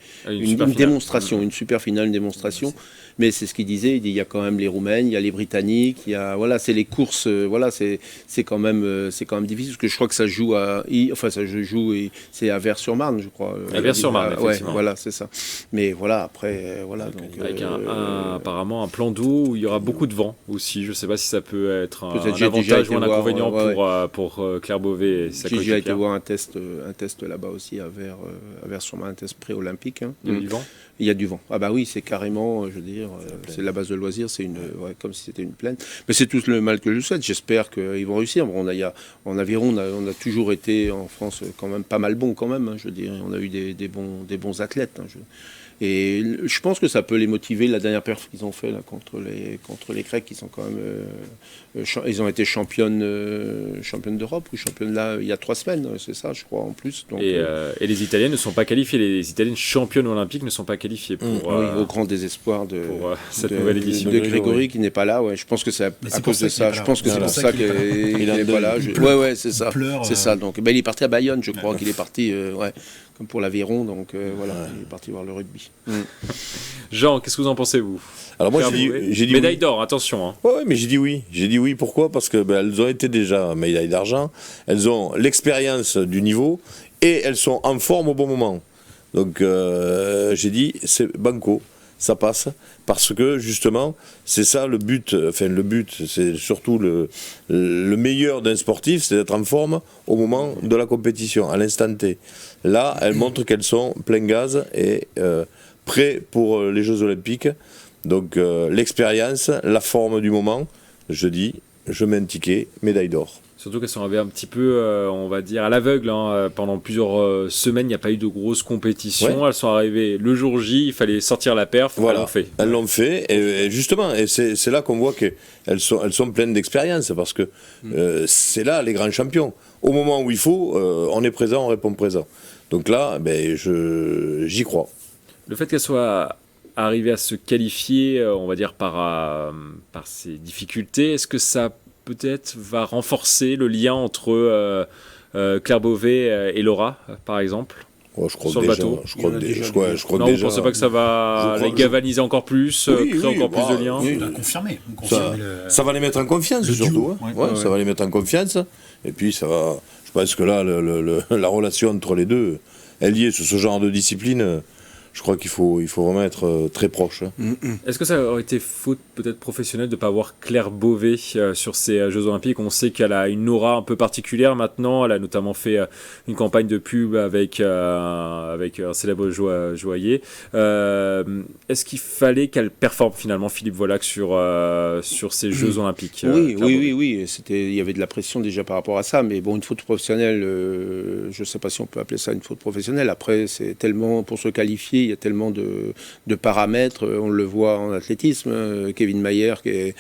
Speaker 3: démonstration, une super finale, une démonstration. Mais c'est ce qu'il disait. Il dit il y a quand même les Roumains, il y a les Britanniques. Voilà, c'est les courses. Voilà, c'est quand même difficile parce que je crois que ça joue c'est à Vers-sur-Marne, je crois.
Speaker 1: À Vers-sur-Marne, effectivement.
Speaker 3: Voilà, c'est ça. Mais voilà, après, voilà. Donc,
Speaker 1: avec apparemment un plan d'eau où il y aura beaucoup de vent aussi. Je ne sais pas si ça peut être un avantage ou un inconvénient pour Claire Beauvais et sa coéquipière.
Speaker 3: J'ai été voir un test là-bas aussi à Vers-sur-Marne, un test pré-olympique.
Speaker 1: Il y a du vent.
Speaker 3: Il y a du vent. Ah bah oui, c'est carrément, je veux dire, c'est la base de loisirs, c'est comme si c'était une plaine. Mais c'est tout le mal que je souhaite. J'espère qu'ils vont réussir. Bon, en aviron, on a toujours été en France quand même pas mal bon quand même. Je veux dire, on a eu des bons athlètes. Et je pense que ça peut les motiver. La dernière perf qu'ils ont fait là, contre les Grecs, ils sont quand même, ils ont été championnes d'Europe ou championnes là il y a 3 semaines, c'est ça, je crois en plus. Donc,
Speaker 1: et les Italiennes ne sont pas qualifiées. Les Italiennes championnes olympiques ne sont pas qualifiées pour
Speaker 3: au grand désespoir de
Speaker 1: cette nouvelle édition
Speaker 3: de Grégory qui n'est pas là. Ouais, je pense que c'est à cause de ça. Je pense que c'est pour ça qu'il n'est pas là. Ouais, c'est ça. C'est ça. Donc, il est parti à Bayonne, je crois qu'il est parti. Comme pour l'aviron, donc voilà, il est parti voir le rugby.
Speaker 1: Jean, qu'est-ce que vous en pensez, vous?
Speaker 4: Alors moi, j'ai dit
Speaker 1: médaille
Speaker 4: oui.
Speaker 1: d'or, attention. Hein.
Speaker 4: Ouais, mais j'ai dit oui. J'ai dit oui, pourquoi? Parce que elles ont été déjà médaille d'argent, elles ont l'expérience du niveau, et elles sont en forme au bon moment. Donc j'ai dit, c'est banco, ça passe, parce que justement, c'est ça le but, c'est surtout le meilleur d'un sportif, c'est d'être en forme au moment de la compétition, à l'instant T. Là, elles montrent qu'elles sont plein gaz et prêtes pour les Jeux Olympiques. Donc l'expérience, la forme du moment, je dis, je mets un ticket, médaille d'or.
Speaker 1: Surtout qu'elles sont arrivées un petit peu, on va dire, à l'aveugle. Pendant plusieurs semaines, il n'y a pas eu de grosses compétitions. Ouais. Elles sont arrivées le jour J, il fallait sortir la perf.
Speaker 4: Voilà.
Speaker 1: Elles l'ont
Speaker 4: fait. Et justement, et c'est là qu'on voit qu'elles sont pleines d'expérience, parce que c'est là les grands champions. Au moment où il faut, on est présent, on répond présent. Donc là, j'y crois.
Speaker 1: Le fait qu'elles soient arrivées à se qualifier, on va dire, par ces difficultés, est-ce que ça peut-être va renforcer le lien entre Claire Beauvais et Laura, par exemple,
Speaker 4: je crois
Speaker 1: sur le bateau?
Speaker 4: Je crois
Speaker 1: non,
Speaker 4: déjà.
Speaker 1: Vous ne pensez pas que ça va les galvaniser encore plus, créer encore plus de liens?
Speaker 2: Oui, confirmer.
Speaker 4: Ça va les mettre en confiance, surtout. Ça va les mettre en confiance. Et puis, ça va. Je pense que là, la relation entre les deux, elle y est sur ce genre de discipline. Je crois qu'il faut vraiment être très proche.
Speaker 1: Est-ce que ça aurait été faute peut-être professionnelle de ne pas avoir Claire Beauvais sur ces Jeux Olympiques? On sait qu'elle a une aura un peu particulière maintenant. Elle a notamment fait une campagne de pub avec un célèbre joaillier. Est-ce qu'il fallait qu'elle performe finalement, Philippe Volac, sur ces Jeux Olympiques?
Speaker 3: Oui. Il y avait de la pression déjà par rapport à ça. Mais bon, une faute professionnelle, je ne sais pas si on peut appeler ça une faute professionnelle. Après, c'est tellement pour se qualifier. Il y a tellement de paramètres, on le voit en athlétisme. Kevin Mayer qui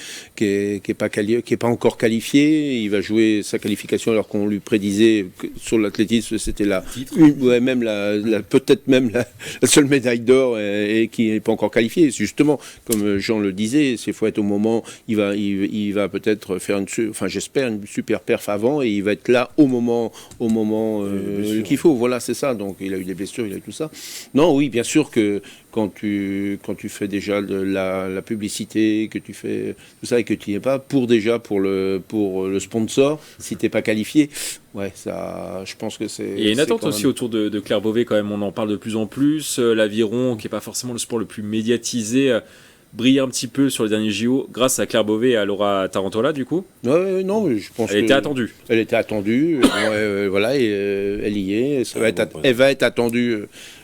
Speaker 3: est pas encore qualifié, il va jouer sa qualification alors qu'on lui prédisait que sur l'athlétisme c'était peut-être même la seule médaille d'or et qui n'est pas encore qualifié. Justement, comme Jean le disait, il faut être au moment, il va peut-être faire j'espère une super perf avant et il va être là au moment qu'il faut. Voilà, c'est ça. Donc il a eu des blessures, il a eu tout ça. Non, oui, bien sûr que quand tu fais déjà de la publicité, que tu fais tout ça et que tu n'y es pas, pour le sponsor, si tu n'es pas qualifié, ça, je pense que c'est...
Speaker 1: Il y a une attente aussi autour de Claire Beauvais quand même, on en parle de plus en plus. L'aviron, qui n'est pas forcément le sport le plus médiatisé, brille un petit peu sur les derniers JO grâce à Claire Beauvais et à Laura Tarantola, du coup.
Speaker 3: Non, je pense
Speaker 1: Elle était attendue.
Speaker 3: Elle était attendue, voilà, et elle y est. Elle va être attendue.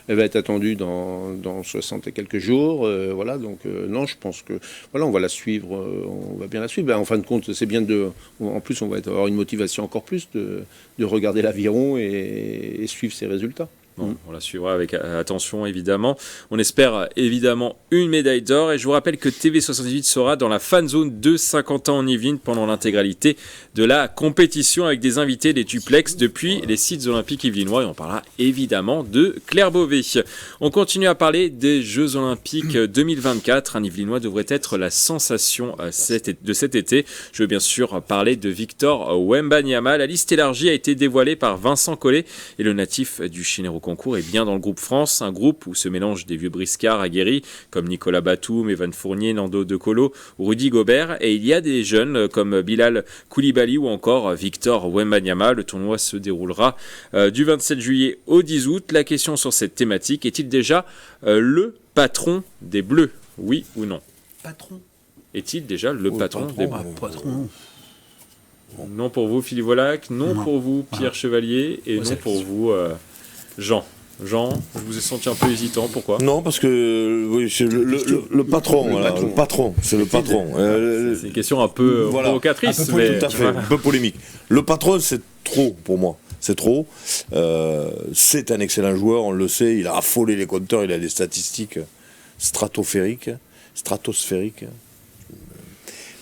Speaker 3: Elle va être attendue dans 60 et quelques jours. Voilà, donc non, je pense que voilà, on va la suivre, on va bien la suivre. En fin de compte, c'est bien en plus, on va avoir une motivation encore plus de regarder l'aviron et suivre ses résultats.
Speaker 1: Bon, on la suivra avec attention, évidemment. On espère évidemment une médaille d'or. Et je vous rappelle que TV78 sera dans la fan zone de Saint-Quentin en Yvelines pendant l'intégralité de la compétition avec des invités des Tuplex depuis les sites olympiques yvelinois. Et on parlera évidemment de Claire Beauvais. On continue à parler des Jeux olympiques 2024. Un Yvelinois devrait être la sensation de cet été. Je veux bien sûr parler de Victor Wembanyama. La liste élargie a été dévoilée par Vincent Collet et le natif du Chénéro concours est bien dans le groupe France, un groupe où se mélangent des vieux briscards aguerris comme Nicolas Batum, Evan Fournier, Nando De Colo ou Rudy Gobert, et il y a des jeunes comme Bilal Koulibaly ou encore Victor Wembanyama. Le tournoi se déroulera du 27 juillet au 10 août. La question sur cette thématique, est-il déjà le patron des Bleus? Oui ou non?
Speaker 2: Patron.
Speaker 1: Est-il déjà le patron des Bleus?
Speaker 2: Patron.
Speaker 1: Non pour vous, Philippe Volac, non pour vous, Pierre Chevalier, et non pour vous, Jean. Jean, je vous ai senti un peu hésitant, pourquoi?
Speaker 4: Non, parce que oui, c'est le patron, voilà, le patron, c'est le patron.
Speaker 1: C'est une question un peu provocatrice, mais
Speaker 4: tout à fait, un peu polémique. Le patron, c'est trop pour moi. C'est trop. C'est un excellent joueur, on le sait. Il a affolé les compteurs, il a des statistiques stratosphériques.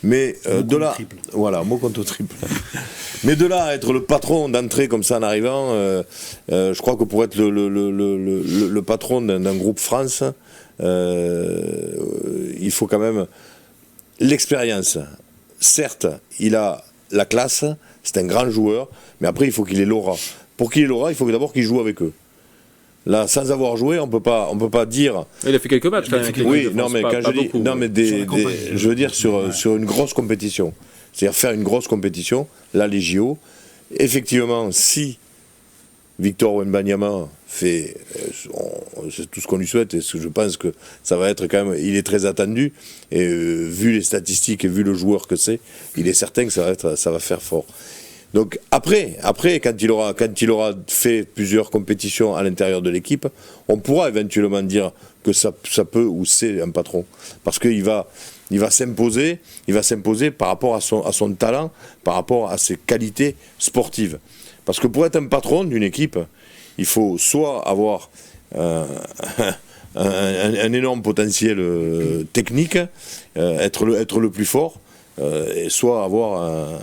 Speaker 4: Mais de là, voilà, mot contre triple. Mais de là à être le patron d'entrée comme ça en arrivant, je crois que pour être le patron d'un groupe France, il faut quand même l'expérience. Certes, il a la classe, c'est un grand joueur, mais après il faut qu'il ait l'aura. Pour qu'il ait l'aura, il faut d'abord qu'il joue avec eux. Là, sans avoir joué, on peut pas dire.
Speaker 1: Il a fait quelques matchs quand même.
Speaker 4: Oui, non, mais quand je dis, non, mais je veux dire sur une grosse compétition. C'est-à-dire faire une grosse compétition. Là, les JO. Effectivement, si Victor Wembanyama fait, c'est tout ce qu'on lui souhaite, et je pense que ça va être quand même, il est très attendu. Et vu les statistiques et vu le joueur que c'est, il est certain que ça va faire fort. Donc après, quand il aura fait plusieurs compétitions à l'intérieur de l'équipe, on pourra éventuellement dire que ça peut ou c'est un patron, parce qu'il va s'imposer, par rapport à son talent, par rapport à ses qualités sportives. Parce que pour être un patron d'une équipe, il faut soit avoir un énorme potentiel technique, être le plus fort, et soit avoir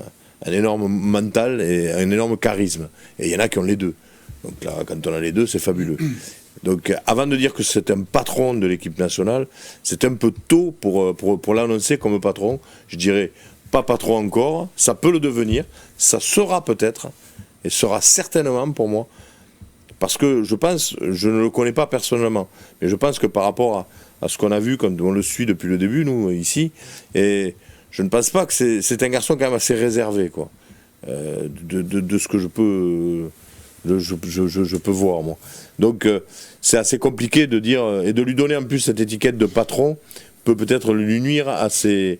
Speaker 4: un énorme mental et un énorme charisme. Et il y en a qui ont les deux. Donc là, quand on a les deux, c'est fabuleux. Donc avant de dire que c'est un patron de l'équipe nationale, c'est un peu tôt pour l'annoncer comme patron. Je dirais pas patron encore, ça peut le devenir, ça sera peut-être, et sera certainement pour moi, parce que je pense, je ne le connais pas personnellement, mais je pense que par rapport à ce qu'on a vu, quand on le suit depuis le début, nous, ici, et je ne pense pas que c'est un garçon quand même assez réservé, quoi, de ce que je peux voir, moi. Donc c'est assez compliqué de dire, et de lui donner en plus cette étiquette de patron peut-être lui nuire à ses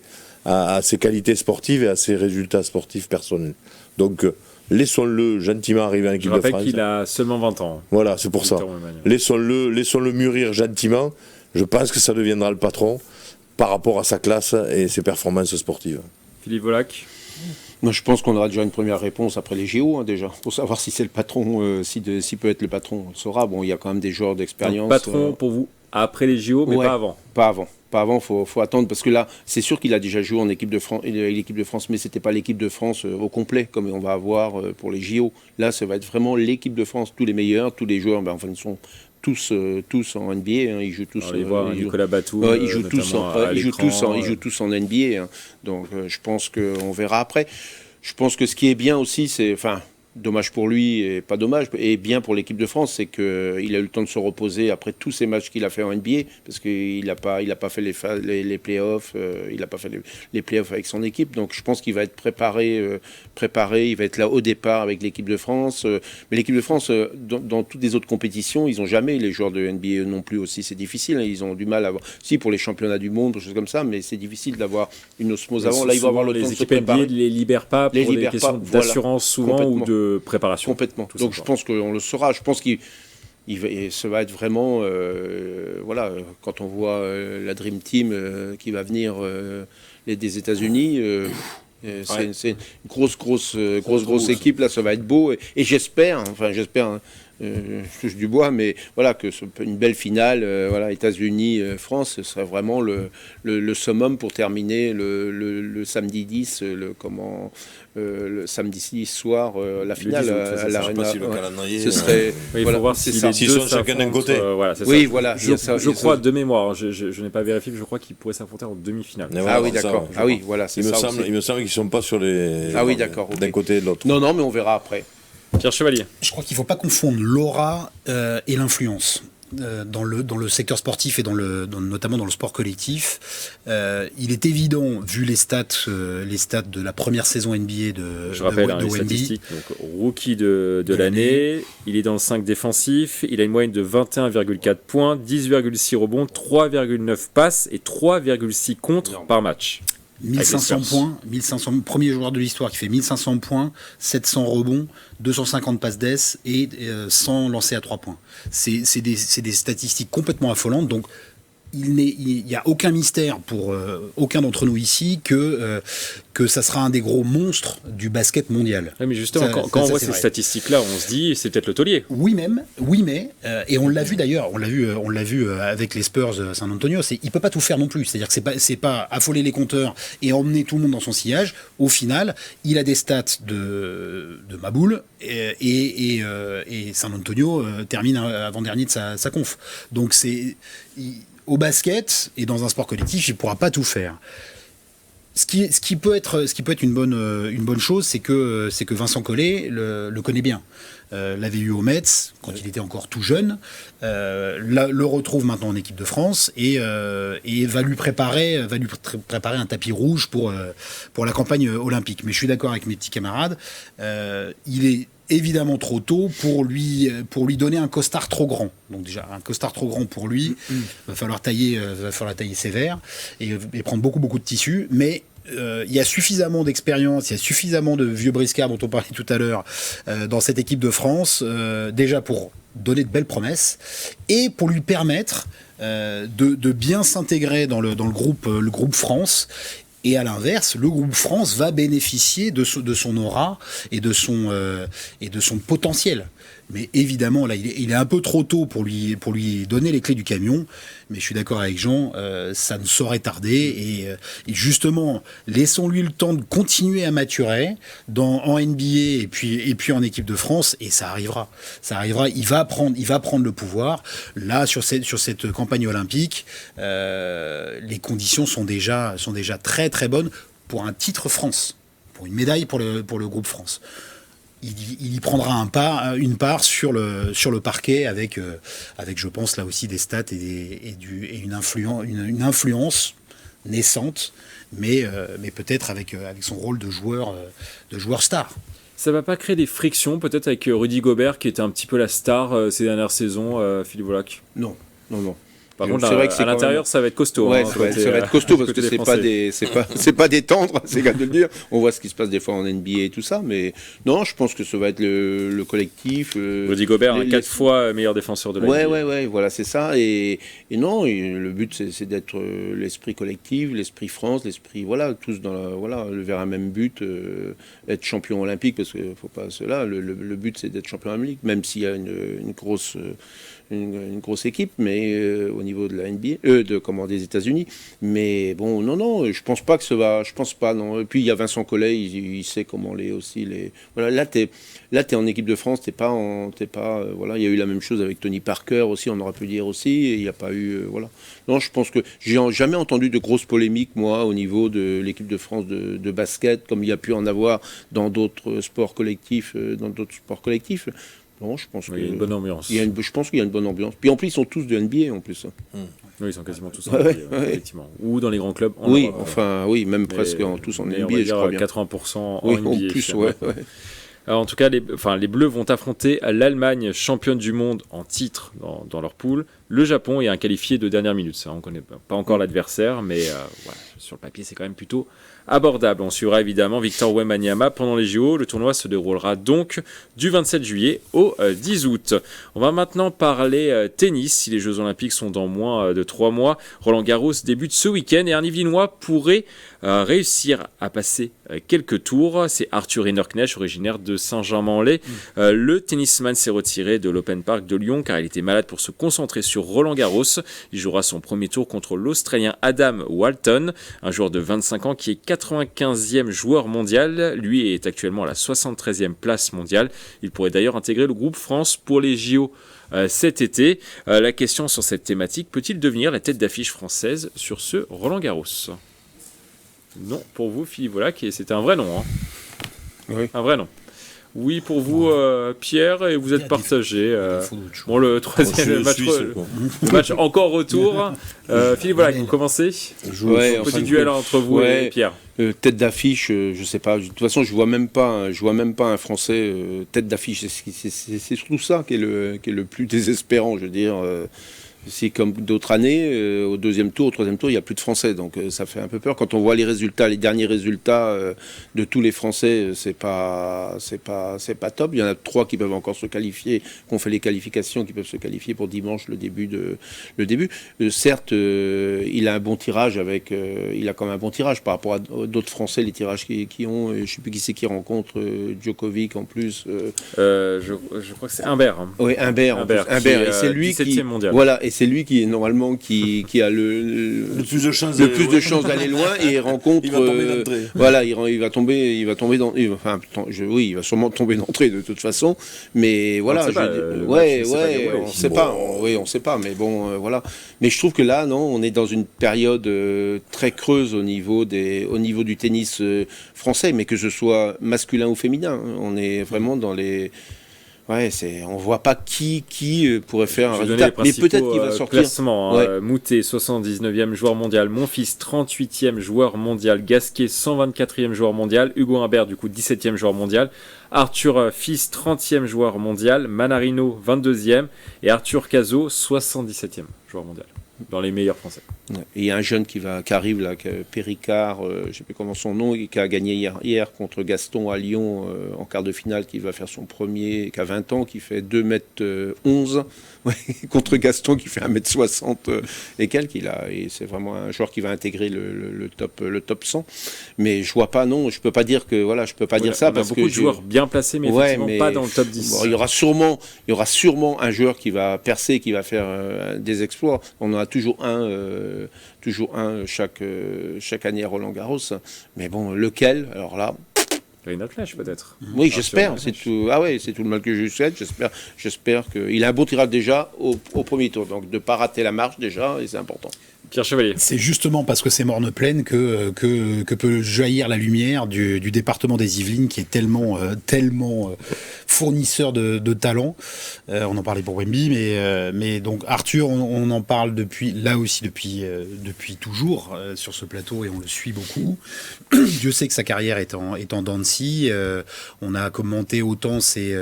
Speaker 4: qualités sportives et à ses résultats sportifs personnels. Donc laissons-le gentiment arriver en équipe de France. Je rappelle
Speaker 1: qu'il a seulement 20 ans.
Speaker 4: Voilà, c'est pour ça. Laissons-le mûrir gentiment. Je pense que ça deviendra le patron par rapport à sa classe et ses performances sportives.
Speaker 1: Philippe Volac.
Speaker 3: Moi, je pense qu'on aura déjà une première réponse après les JO, déjà, pour savoir si c'est le patron, s'il peut être le patron, on le saura. Bon, il y a quand même des joueurs d'expérience.
Speaker 1: Patron pour vous après les JO, mais pas avant.
Speaker 3: Pas avant, faut attendre, parce que là, c'est sûr qu'il a déjà joué en équipe de France, mais c'était pas l'équipe de France au complet, comme on va avoir pour les JO. Là, ça va être vraiment l'équipe de France, tous les meilleurs, tous les joueurs, enfin, ils sont tous en NBA, hein, ils jouent tous.
Speaker 1: On les voit, Nicolas Batum,
Speaker 3: ils jouent tous en NBA, hein, donc je pense qu'on verra après. Je pense que ce qui est bien aussi, c'est, enfin, dommage pour lui et pas dommage, et bien pour l'équipe de France, c'est qu'il a eu le temps de se reposer après tous ces matchs qu'il a fait en NBA, parce qu'il n'a pas fait les playoffs, il n'a pas fait les playoffs avec son équipe, donc je pense qu'il va être préparé, il va être là au départ avec l'équipe de France, mais l'équipe de France, dans toutes les autres compétitions, ils n'ont jamais, les joueurs de NBA non plus aussi, c'est difficile, hein, ils ont du mal à avoir, si pour les championnats du monde, des choses comme ça, mais c'est difficile d'avoir une osmose avant, là il va avoir le temps de se préparer.
Speaker 1: Les équipes NBA ne les libèrent pas pour des questions d'assurance souvent ou de préparation.
Speaker 3: Complètement. Donc je pense qu'on le saura. Je pense ça va être vraiment, voilà, quand on voit la Dream Team qui va venir des États-Unis, c'est une grosse équipe. Là, ça va être beau. Et j'espère, je touche du bois, mais voilà, que une belle finale, voilà, États-Unis, France, ce serait vraiment le summum pour terminer le samedi 10, le samedi 10 soir, la finale à l'Arena.
Speaker 4: Si le calendrier,
Speaker 3: ce serait,
Speaker 1: il faut voir si
Speaker 4: s'ils sont chacun d'un côté.
Speaker 1: Voilà, c'est
Speaker 3: oui,
Speaker 1: ça.
Speaker 3: voilà.
Speaker 1: Je crois, de mémoire, je n'ai pas vérifié, mais je crois qu'ils pourraient s'affronter en demi-finale.
Speaker 3: Ah oui, d'accord. Ah oui, voilà, c'est ça.
Speaker 4: Il me semble qu'ils ne sont pas sur les.
Speaker 3: Ah oui, d'accord.
Speaker 4: D'un côté et de l'autre.
Speaker 3: Non, mais on verra après.
Speaker 1: Pierre Chevalier.
Speaker 2: Je crois qu'il ne faut pas confondre l'aura et l'influence. Dans le secteur sportif et notamment dans le sport collectif, il est évident, vu les stats de la première saison NBA
Speaker 1: je rappelle les
Speaker 2: Wemby,
Speaker 1: statistiques, donc rookie de l'année, il est dans le 5 défensif, il a une moyenne de 21,4 points, 10,6 rebonds, 3,9 passes et 3,6 contre par match.
Speaker 2: 1500 points, premier joueur de l'histoire qui fait 1500 points, 700 rebonds, 250 passes d'ess et 100 lancés à 3 points. C'est des statistiques complètement affolantes. Donc, il n'y a aucun mystère pour aucun d'entre nous ici que ça sera un des gros monstres du basket mondial.
Speaker 1: Oui, mais justement, quand on voit ces statistiques-là, on se dit c'est peut-être le taulier.
Speaker 2: Oui, mais et on l'a vu d'ailleurs, on l'a vu avec les Spurs de San Antonio. Il peut pas tout faire non plus. C'est-à-dire que c'est pas affoler les compteurs et emmener tout le monde dans son sillage. Au final, il a des stats de Maboule et San Antonio termine avant-dernier de sa conf. Donc au basket et dans un sport collectif, il ne pourra pas tout faire. Ce qui peut être une bonne chose, c'est que Vincent Collet le connaît bien. L'avait eu au Mets quand il était encore tout jeune, le retrouve maintenant en équipe de France et va lui préparer un tapis rouge pour la campagne olympique. Mais je suis d'accord avec mes petits camarades, il est évidemment trop tôt pour lui donner un costard trop grand. Donc déjà, un costard trop grand pour lui, va falloir tailler sévère et prendre beaucoup de tissu, mais il y a suffisamment d'expérience, il y a suffisamment de vieux briscards dont on parlait tout à l'heure dans cette équipe de France, déjà pour donner de belles promesses et pour lui permettre de bien s'intégrer dans le groupe France. Et à l'inverse, le groupe France va bénéficier de son aura et de son potentiel. Mais évidemment, là, il est un peu trop tôt pour lui donner les clés du camion. Mais je suis d'accord avec Jean, ça ne saurait tarder. Et justement, laissons-lui le temps de continuer à maturer en NBA et puis en équipe de France. Et ça arrivera. Il va prendre le pouvoir. Là, sur cette campagne olympique, les conditions sont déjà très très bonnes pour un titre France, pour une médaille pour le groupe France. Il y prendra une part sur le parquet avec je pense là aussi des stats et une influence naissante, mais peut-être avec son rôle de joueur star.
Speaker 1: Ça va pas créer des frictions peut-être avec Rudy Gobert qui était un petit peu la star ces dernières saisons, Philippe Volac?
Speaker 3: Non.
Speaker 1: Par contre, à l'intérieur, ça va être costaud.
Speaker 3: Ouais, ça va être costaud parce que c'est pas des tendres, c'est le cas de le dire. On voit ce qui se passe des fois en NBA et tout ça, mais non, je pense que ça va être le collectif.
Speaker 1: Rudy Gobert, 4 fois meilleur défenseur de la NBA.
Speaker 3: Ouais, voilà, c'est ça. Et non, le but c'est d'être l'esprit collectif, l'esprit France, l'esprit tous vers un même but, être champion olympique parce que faut pas cela. Le but c'est d'être champion olympique, même s'il y a une grosse équipe, mais au niveau de la NBA, des États-Unis. Mais bon, non, je pense pas que ça va. Je pense pas, non. Et puis il y a Vincent Collet, il sait comment Voilà, là t'es en équipe de France, il y a eu la même chose avec Tony Parker aussi, on aurait pu dire aussi, et il n'y a pas eu, voilà. Non, je pense que j'ai jamais entendu de grosses polémiques, moi, au niveau de l'équipe de France de basket, comme il y a pu en avoir dans d'autres sports collectifs, Non, je pense
Speaker 1: il y a une bonne ambiance.
Speaker 3: Je pense qu'il y a une bonne ambiance. Puis en plus, ils sont tous de NBA en plus.
Speaker 1: Oui, ils sont quasiment tous en NBA, effectivement. Ou dans les grands clubs.
Speaker 3: Même presque tous en NBA,
Speaker 1: on va dire
Speaker 3: je crois bien.
Speaker 1: 80% en
Speaker 3: NBA.
Speaker 1: En
Speaker 3: plus,
Speaker 1: Alors, en tout cas, les Bleus vont affronter l'Allemagne, championne du monde en titre dans leur poule, le Japon et un qualifié de dernière minute. Ça, on ne connaît pas encore l'adversaire, mais voilà. sur le papier, c'est quand même plutôt abordable. On suivra évidemment Victor Wembanyama pendant les JO. Le tournoi se déroulera donc du 27 juillet au 10 août. On va maintenant parler tennis. Si les Jeux Olympiques sont dans moins de 3 mois, Roland Garros débute ce week-end et un Yvelinois pourrait réussir à passer quelques tours. C'est Arthur Hinnerknecht, originaire de Saint-Germain-en-Laye. Le tennisman s'est retiré de l'Open Park de Lyon car il était malade pour se concentrer sur Roland Garros. Il jouera son premier tour contre l'Australien Adam Walton, un joueur de 25 ans qui est 95e joueur mondial. Lui est actuellement à la 73e place mondiale. Il pourrait d'ailleurs intégrer le groupe France pour les JO cet été. La question sur cette thématique, peut-il devenir la tête d'affiche française sur ce Roland Garros ? Non, pour vous, Philippe Volac, c'était un vrai nom. Hein.
Speaker 3: Oui.
Speaker 1: Un vrai nom. Oui, pour vous, Pierre, et vous êtes partagé. Bon, le troisième match, le match encore retour. Philippe Volac, vous commencez. Petit duel entre vous et Pierre.
Speaker 3: Tête d'affiche, je sais pas. De toute façon, je vois même pas un Français tête d'affiche. C'est surtout ça qui est le plus désespérant, je veux dire. C'est comme d'autres années, au deuxième tour, au troisième tour, il n'y a plus de Français. Donc ça fait un peu peur. Quand on voit les résultats, les derniers résultats de tous les Français, c'est pas top. Il y en a 3 qui peuvent encore se qualifier, qu'on fait les qualifications, qui peuvent se qualifier pour dimanche, le début. Certes, il a un bon tirage il a quand même un bon tirage par rapport à d'autres Français, les tirages qui ont. Je ne sais plus qui c'est qui rencontre Djokovic en plus.
Speaker 1: Je crois que c'est Humbert. Hein.
Speaker 3: Oui, Humbert. Et c'est lui
Speaker 1: 17e mondial.
Speaker 3: Voilà, et c'est lui qui est normalement qui a le
Speaker 4: plus de chances
Speaker 3: d'aller loin et il rencontre.
Speaker 4: Il va tomber d'entrée.
Speaker 3: Voilà, il va tomber dans. Il va sûrement tomber d'entrée de toute façon. Mais voilà, on sait pas. Oui, on sait pas. Mais bon, voilà. Mais je trouve que là, non, on est dans une période très creuse au niveau du tennis français, mais que ce soit masculin ou féminin. On est vraiment dans les. Ouais, on voit pas qui pourrait faire un résultat, mais peut-être qu'il va sortir.
Speaker 1: Classement, Moutet 79e joueur mondial, Monfils 38e joueur mondial, Gasquet 124e joueur mondial, Hugo Humbert du coup 17e joueur mondial, Arthur Fils 30e joueur mondial, Manarino 22e et Arthur Cazot 77e joueur mondial. Dans les meilleurs Français.
Speaker 3: Et il y a un jeune qui arrive là, Péricard, je ne sais plus comment son nom, qui a gagné hier contre Gaston à Lyon en quart de finale, qui va faire son premier, qui a 20 ans, qui fait 2m11, contre Gaston qui fait 1m60 et quelques. Et c'est vraiment un joueur qui va intégrer le top 100. Mais je vois pas, non, je peux pas dire que voilà, je peux pas dire ça parce que
Speaker 1: beaucoup de joueurs bien placés, mais effectivement pas dans le top 10.
Speaker 3: Bon, il y aura sûrement un joueur qui va percer, qui va faire des exploits. On en a toujours un chaque année à Roland Garros. Mais bon, lequel ? Alors là.
Speaker 1: Hinnerknecht peut-être.
Speaker 3: Oui, j'espère. C'est tout. Ah ouais, c'est tout le mal que je souhaite. J'espère qu'il a un bon tirage déjà au premier tour. Donc de ne pas rater la marche déjà, et c'est important.
Speaker 1: Pierre Chevalier.
Speaker 2: C'est justement parce que c'est morne pleine que peut jaillir la lumière du département des Yvelines qui est tellement fournisseur de talent. On en parlait pour Wemby, mais donc Arthur, on en parle depuis toujours sur ce plateau et on le suit beaucoup. Dieu sait que sa carrière est en dents de scie. On a commenté autant ses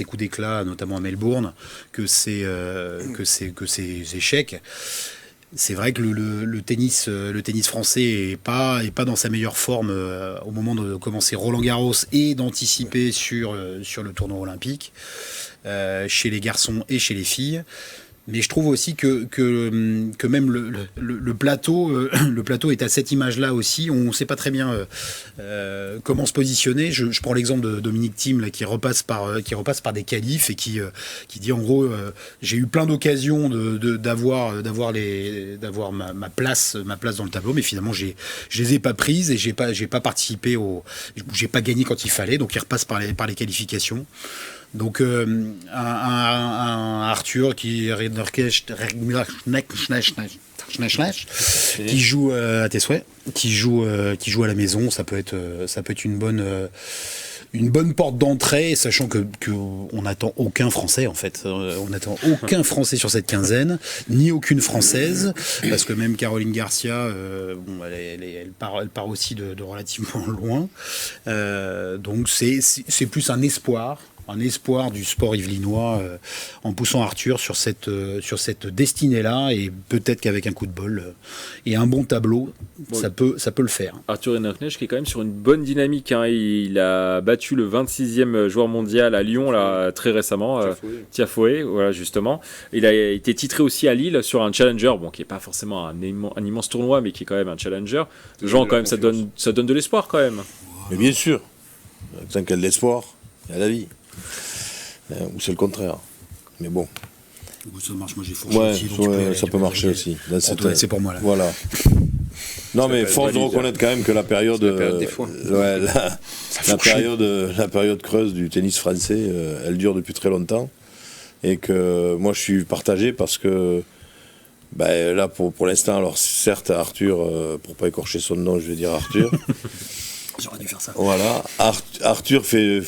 Speaker 2: coups d'éclat, notamment à Melbourne, que ses échecs. C'est vrai que le tennis français est pas dans sa meilleure forme au moment de commencer Roland-Garros et d'anticiper sur le tournoi olympique chez les garçons et chez les filles. Mais je trouve aussi que même le plateau est à cette image-là aussi. On ne sait pas très bien comment se positionner. Je prends l'exemple de Dominique Thiem là, qui repasse par des qualifs et qui dit en gros j'ai eu plein d'occasions d'avoir ma place dans le tableau, mais finalement je les ai pas prises et j'ai pas participé j'ai pas gagné quand il fallait. Donc il repasse par les qualifications. Donc un Arthur qui joue à tes souhaits, qui joue à la maison, ça peut être une bonne porte d'entrée, sachant que on n'attend aucun Français en fait, on n'attend aucun Français sur cette quinzaine, ni aucune Française, parce que même Caroline Garcia, elle part aussi de relativement loin, donc c'est plus un espoir un espoir du sport yvelinois en poussant Arthur sur cette destinée-là, et peut-être qu'avec un coup de bol et un bon tableau, ça peut le faire.
Speaker 1: Arthur Hinnerknecht qui est quand même sur une bonne dynamique, hein. Il a battu le 26e joueur mondial à Lyon là, très récemment, Tiafoe, voilà, justement. Il a été titré aussi à Lille sur un challenger, bon, qui n'est pas forcément un immense tournoi, mais qui est quand même un challenger. Jean, quand même, ça donne de l'espoir quand même.
Speaker 4: Mais bien sûr, tant qu'il y a de l'espoir, il y a la vie. Ou c'est le contraire. Mais bon.
Speaker 2: Ça marche, moi j'ai fourché aussi.
Speaker 4: Ça peut marcher aussi.
Speaker 2: C'est pour moi là.
Speaker 4: Voilà. Non, mais force de reconnaître quand même que la période des foins. La période creuse du tennis français, elle dure depuis très longtemps. Et que moi je suis partagé parce que là pour l'instant, alors certes Arthur, pour pas écorcher son nom, je vais dire Arthur.
Speaker 2: J'aurais dû faire ça.
Speaker 4: Voilà, Arthur fait,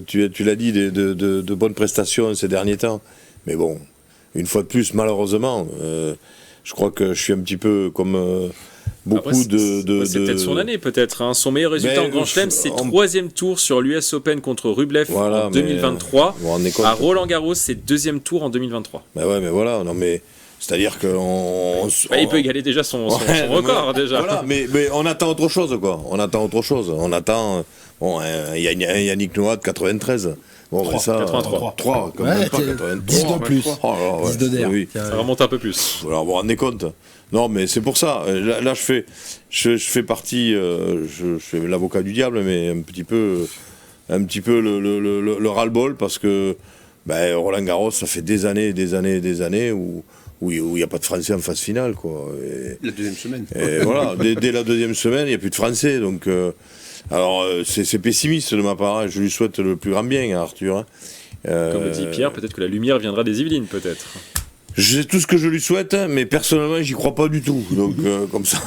Speaker 4: tu l'as dit, de bonnes prestations ces derniers temps. Mais bon, une fois de plus, malheureusement, je crois que je suis un petit peu comme beaucoup. Après,
Speaker 1: c'est peut-être son année, peut-être. Hein. Son meilleur résultat en Grand Chelem, c'est 3e tour sur l'US Open contre Rublev en 2023. À Roland-Garros, c'est 2e tour en 2023.
Speaker 4: Mais voilà, non mais. C'est-à-dire qu'on...
Speaker 1: il peut égaler déjà son record, déjà.
Speaker 4: Voilà, mais on attend autre chose, quoi. On attend... Yannick Noah de 93. Bon,
Speaker 1: 83.
Speaker 4: 3, comme même pas 93.
Speaker 2: 10 de plus. 10 de d'air.
Speaker 1: Oui. Ça remonte un peu plus.
Speaker 4: Alors, vous vous rendez compte. Non, mais c'est pour ça. Là, je fais partie... je fais l'avocat du diable, mais un petit peu le ras-le-bol, parce que Roland Garros, ça fait des années où il n'y a pas de Français en phase finale, quoi.
Speaker 3: La deuxième semaine.
Speaker 4: Et voilà, dès la deuxième semaine, il n'y a plus de Français. Donc, alors, c'est pessimiste de ma part. Hein. Je lui souhaite le plus grand bien à Arthur. Hein.
Speaker 1: Comme le dit Pierre, peut-être que la lumière viendra des Yvelines, peut-être.
Speaker 4: C'est tout ce que je lui souhaite, mais personnellement, j'y crois pas du tout. Donc, comme ça.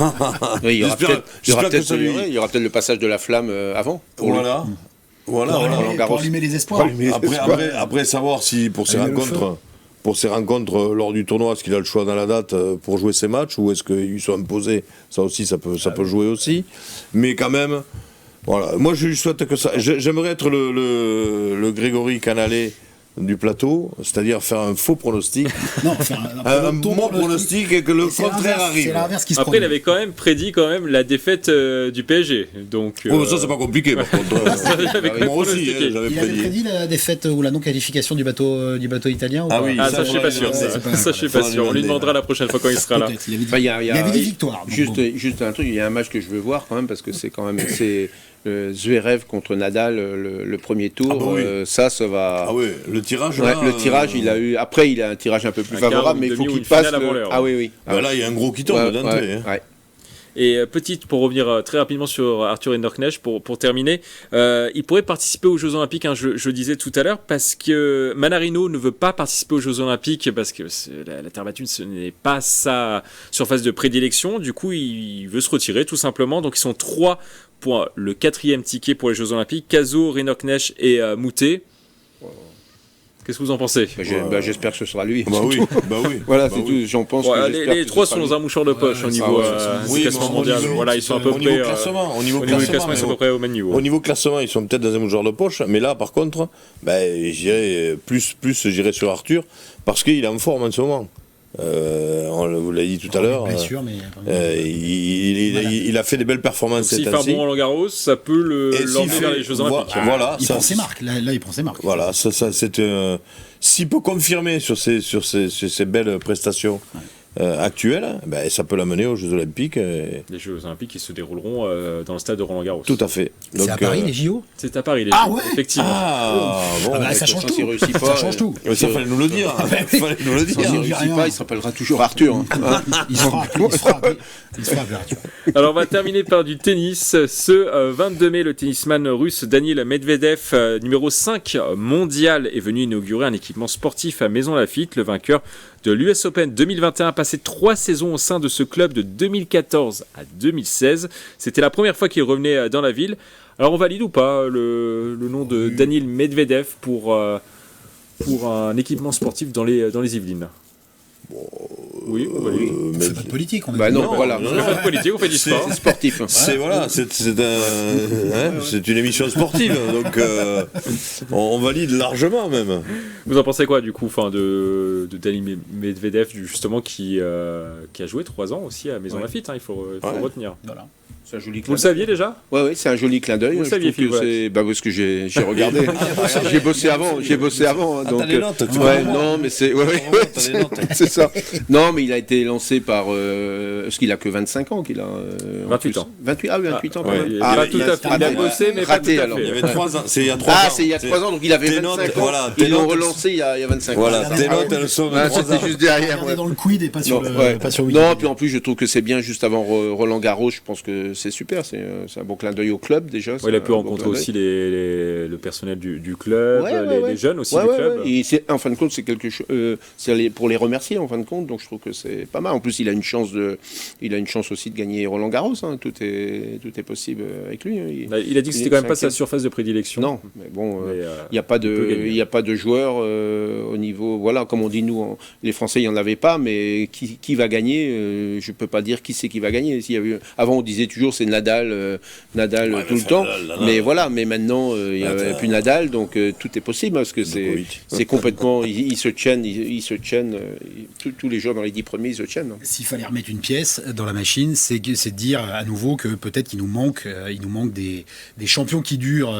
Speaker 3: Oui, il y aura peut-être le passage de la flamme avant.
Speaker 4: Voilà.
Speaker 2: Pour allumer les espoirs.
Speaker 4: Après, savoir si pour ces rencontres lors du tournoi, est-ce qu'il a le choix dans la date pour jouer ses matchs, ou est-ce qu'ils sont imposés? Ça aussi, ça peut jouer aussi. Mais quand même, voilà. Moi, je lui souhaite que ça. J'aimerais être le Grégory Canalé du plateau, c'est-à-dire faire un faux pronostic.
Speaker 2: Non, faire
Speaker 4: un bon pronostic et que le contraire arrive.
Speaker 2: C'est l'inverse qui se
Speaker 1: Après, il avait quand même prédit la défaite du PSG. Donc,
Speaker 4: ça, c'est pas compliqué, par contre. Moi aussi, j'avais
Speaker 2: prédit. Il avait prédit la défaite ou la non-qualification du bateau italien, ou
Speaker 4: Ah oui,
Speaker 1: ça, je suis pas sûr. Ça, je suis pas sûr. On lui demandera la prochaine fois quand il sera là.
Speaker 2: Il y avait des victoires.
Speaker 3: Juste un truc, il y a un match que je veux voir quand même, parce que c'est quand même... Zverev contre Nadal, le premier tour, ça va...
Speaker 4: Ah oui, le tirage,
Speaker 3: le tirage, il a eu... Après, il a un tirage un peu plus favorable, mais il faut qu'il passe... Ah oui.
Speaker 4: Là, il y a un gros qui tombe d'entrée.
Speaker 1: Et pour revenir très rapidement sur Arthur Hinnerknecht, pour terminer, il pourrait participer aux Jeux Olympiques, hein, je disais tout à l'heure, parce que Manarino ne veut pas participer aux Jeux Olympiques, parce que la terre battue, ce n'est pas sa surface de prédilection. Du coup, il veut se retirer, tout simplement. Donc, ils sont 3 pour le 4e ticket pour les Jeux Olympiques: Cazaux, Hinnerknecht et Moutet. Qu'est-ce que vous en pensez?
Speaker 3: J'espère que ce sera lui.
Speaker 4: Bah oui.
Speaker 3: Voilà, c'est tout. J'en pense.
Speaker 1: Les 3 sont dans un mouchoir de poche au niveau du classement mondial. Voilà, ils sont à peu près.
Speaker 4: Au niveau classement,
Speaker 1: ils sont à peu près au même niveau.
Speaker 4: Au niveau classement, ils sont peut-être dans un mouchoir de poche, mais là, par contre, j'irai j'irai sur Arthur, parce qu'il est en forme en ce moment. On vous l'a dit tout à l'heure. Il a fait des belles performances cette année.
Speaker 1: S'il fait un bon Roland-Garros, ça peut l'emmener vers les Jeux Olympiques.
Speaker 2: Voilà, il prend ses marques. Là, il prend ses marques.
Speaker 4: Voilà, s'il peut confirmer sur ces belles prestations actuelles, ça peut l'amener aux Jeux Olympiques.
Speaker 1: Les Jeux Olympiques qui se dérouleront dans le stade de Roland-Garros.
Speaker 4: Tout à fait.
Speaker 2: C'est à Paris, les JO?
Speaker 1: C'est à Paris, les JO, effectivement.
Speaker 2: Ça change tout. Ça change tout.
Speaker 4: Ça fallait nous le dire.
Speaker 3: S'il ne réussit pas, il s'appellera toujours Arthur.
Speaker 2: Il se fera Arthur.
Speaker 1: Alors, on va terminer par du tennis. Ce 22 mai, le tennisman russe Daniil Medvedev, numéro 5 mondial, est venu inaugurer un équipement sportif à Maisons-Laffitte. Le vainqueur de l'US Open 2021 a passé 3 saisons au sein de ce club de 2014 à 2016. C'était la première fois qu'il revenait dans la ville. Alors, on valide ou pas le nom de Daniil Medvedev pour un équipement sportif dans les Yvelines? Oui,
Speaker 2: On
Speaker 4: mais
Speaker 2: fait pas de politique. On est
Speaker 3: Bah non,
Speaker 4: Non,
Speaker 3: voilà.
Speaker 1: On fait pas de politique, on fait du sport.
Speaker 3: C'est sportif.
Speaker 4: c'est une émission sportive, donc on valide largement même.
Speaker 1: Vous en pensez quoi du coup, de Dani Medvedev justement qui a joué 3 ans aussi à Maison Lafitte, il faut le retenir.
Speaker 2: Voilà.
Speaker 3: C'est un joli
Speaker 1: Vous le saviez déjà?
Speaker 3: Ouais, c'est un joli clin d'œil.
Speaker 1: Vous le
Speaker 3: Je
Speaker 1: saviez,
Speaker 3: trouve que
Speaker 1: Phil,
Speaker 3: c'est parce que j'ai regardé. J'ai bossé avant.
Speaker 4: Ah,
Speaker 3: Donc
Speaker 4: t'as les notes, tu
Speaker 3: ouais,
Speaker 4: comprends.
Speaker 3: non, mais c'est
Speaker 4: T'as les notes.
Speaker 3: c'est ça. Non, mais il a été lancé par parce qu'il a que 25 ans qu'il a
Speaker 1: 28 ans.
Speaker 3: 28 28 ans.
Speaker 4: ouais.
Speaker 3: quand même.
Speaker 1: Il
Speaker 3: Ah,
Speaker 1: a
Speaker 3: mais
Speaker 1: tout à fait. Il a bossé, mais pas tout
Speaker 3: raté,
Speaker 1: à
Speaker 3: alors.
Speaker 4: Il y
Speaker 1: fait.
Speaker 4: avait 3 ans, c'est il y a 3 ans.
Speaker 3: Ah, c'est il y a 3 ans, donc il avait
Speaker 4: Tes
Speaker 3: 25
Speaker 4: notes,
Speaker 3: ans.
Speaker 4: voilà,
Speaker 3: Ils
Speaker 4: tes
Speaker 3: l'ont
Speaker 4: notes,
Speaker 3: relancé il y a 25 ans.
Speaker 4: Voilà,
Speaker 3: Ça.
Speaker 4: tes notes, elles sont de
Speaker 3: Ouais,
Speaker 4: 3 ans.
Speaker 3: c'était juste derrière.
Speaker 2: Regardez
Speaker 3: Ouais.
Speaker 2: dans le quid et pas sur, pas sur
Speaker 3: Non,
Speaker 2: Wikipédia.
Speaker 3: puis en plus, je trouve que c'est bien juste avant Roland Garros. Je pense que c'est super. C'est un bon clin d'œil au club déjà.
Speaker 1: Ouais, il a pu
Speaker 3: un bon
Speaker 1: rencontrer
Speaker 3: clin d'œil.
Speaker 1: aussi le personnel du club,
Speaker 3: Ouais.
Speaker 1: les jeunes aussi
Speaker 3: Ouais,
Speaker 1: du
Speaker 3: ouais,
Speaker 1: club.
Speaker 3: ouais. Et en fin de compte, c'est quelque chose. C'est pour les remercier en fin de compte. Donc je trouve que c'est pas mal. En plus, il a une chance aussi de gagner Roland Garros. Hein. Tout est possible avec lui. Hein.
Speaker 1: Il a dit que c'était quand même pas sa
Speaker 3: cinquième.
Speaker 1: surface de prédilection.
Speaker 3: Non, mais bon,
Speaker 1: Mais,
Speaker 3: il n'y a pas
Speaker 1: il peut gagner.
Speaker 3: de, pas de joueurs au niveau, voilà, comme on dit nous, les Français, il n'y en avait pas, mais qui va gagner je peux pas dire qui c'est qui va gagner. Avant, on disait toujours c'est Nadal tout le temps, mais voilà, mais maintenant il n'y a plus Nadal, donc tout est possible parce que c'est complètement, ils se tiennent, tous les joueurs dans les 10 premiers, ils se tiennent.
Speaker 2: S'il fallait remettre une pièce dans la machine, c'est de dire à nouveau que peut-être qu'il nous manque des champions qui durent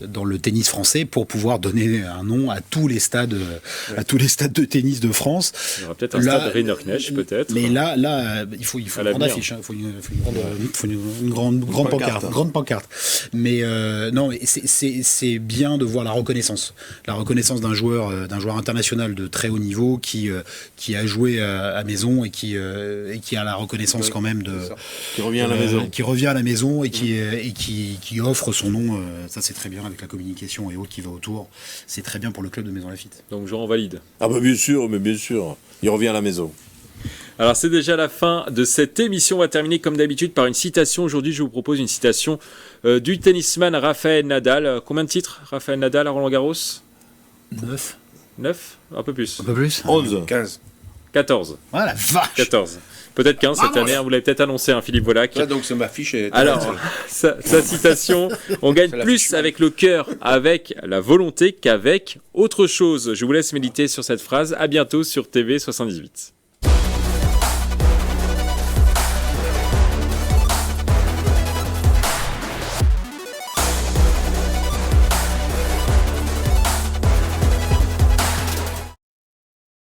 Speaker 2: dans le tennis français pour pouvoir donner un nom à tous les stades, de tennis de France.
Speaker 1: Il y aura peut-être un stade Rainer Knecht, peut-être.
Speaker 2: Mais là, il faut une grande affiche, il faut une grande pancarte. Mais non, c'est bien de voir la reconnaissance d'un joueur international de très haut niveau qui a joué à Maison et qui a la reconnaissance quand même
Speaker 4: Qui revient à la maison.
Speaker 2: qui revient à la maison et qui offre son nom. Ça c'est très bien avec la communication et autres qui va autour. C'est très bien pour le club de Maison Lafitte.
Speaker 1: Donc Jean valide.
Speaker 4: Ah bah bien sûr, il revient à la maison.
Speaker 1: Alors c'est déjà la fin de cette émission. On va terminer comme d'habitude par une citation. Aujourd'hui, je vous propose une citation du tennisman Rafael Nadal. Combien de titres Rafael Nadal à Roland Garros?
Speaker 2: 9.
Speaker 1: 9? Un peu plus.
Speaker 2: Un peu plus
Speaker 4: 11.
Speaker 3: 15.
Speaker 1: 14.
Speaker 2: Voilà, vache.
Speaker 1: 14. Peut-être 15 cette année, vous l'avez peut-être annoncé, Philippe Volac.
Speaker 3: Ouais, donc ça m'affiche.
Speaker 1: Alors, sa citation, on gagne plus avec le cœur, avec la volonté qu'avec autre chose. Je vous laisse méditer sur cette phrase. À bientôt sur TV 78.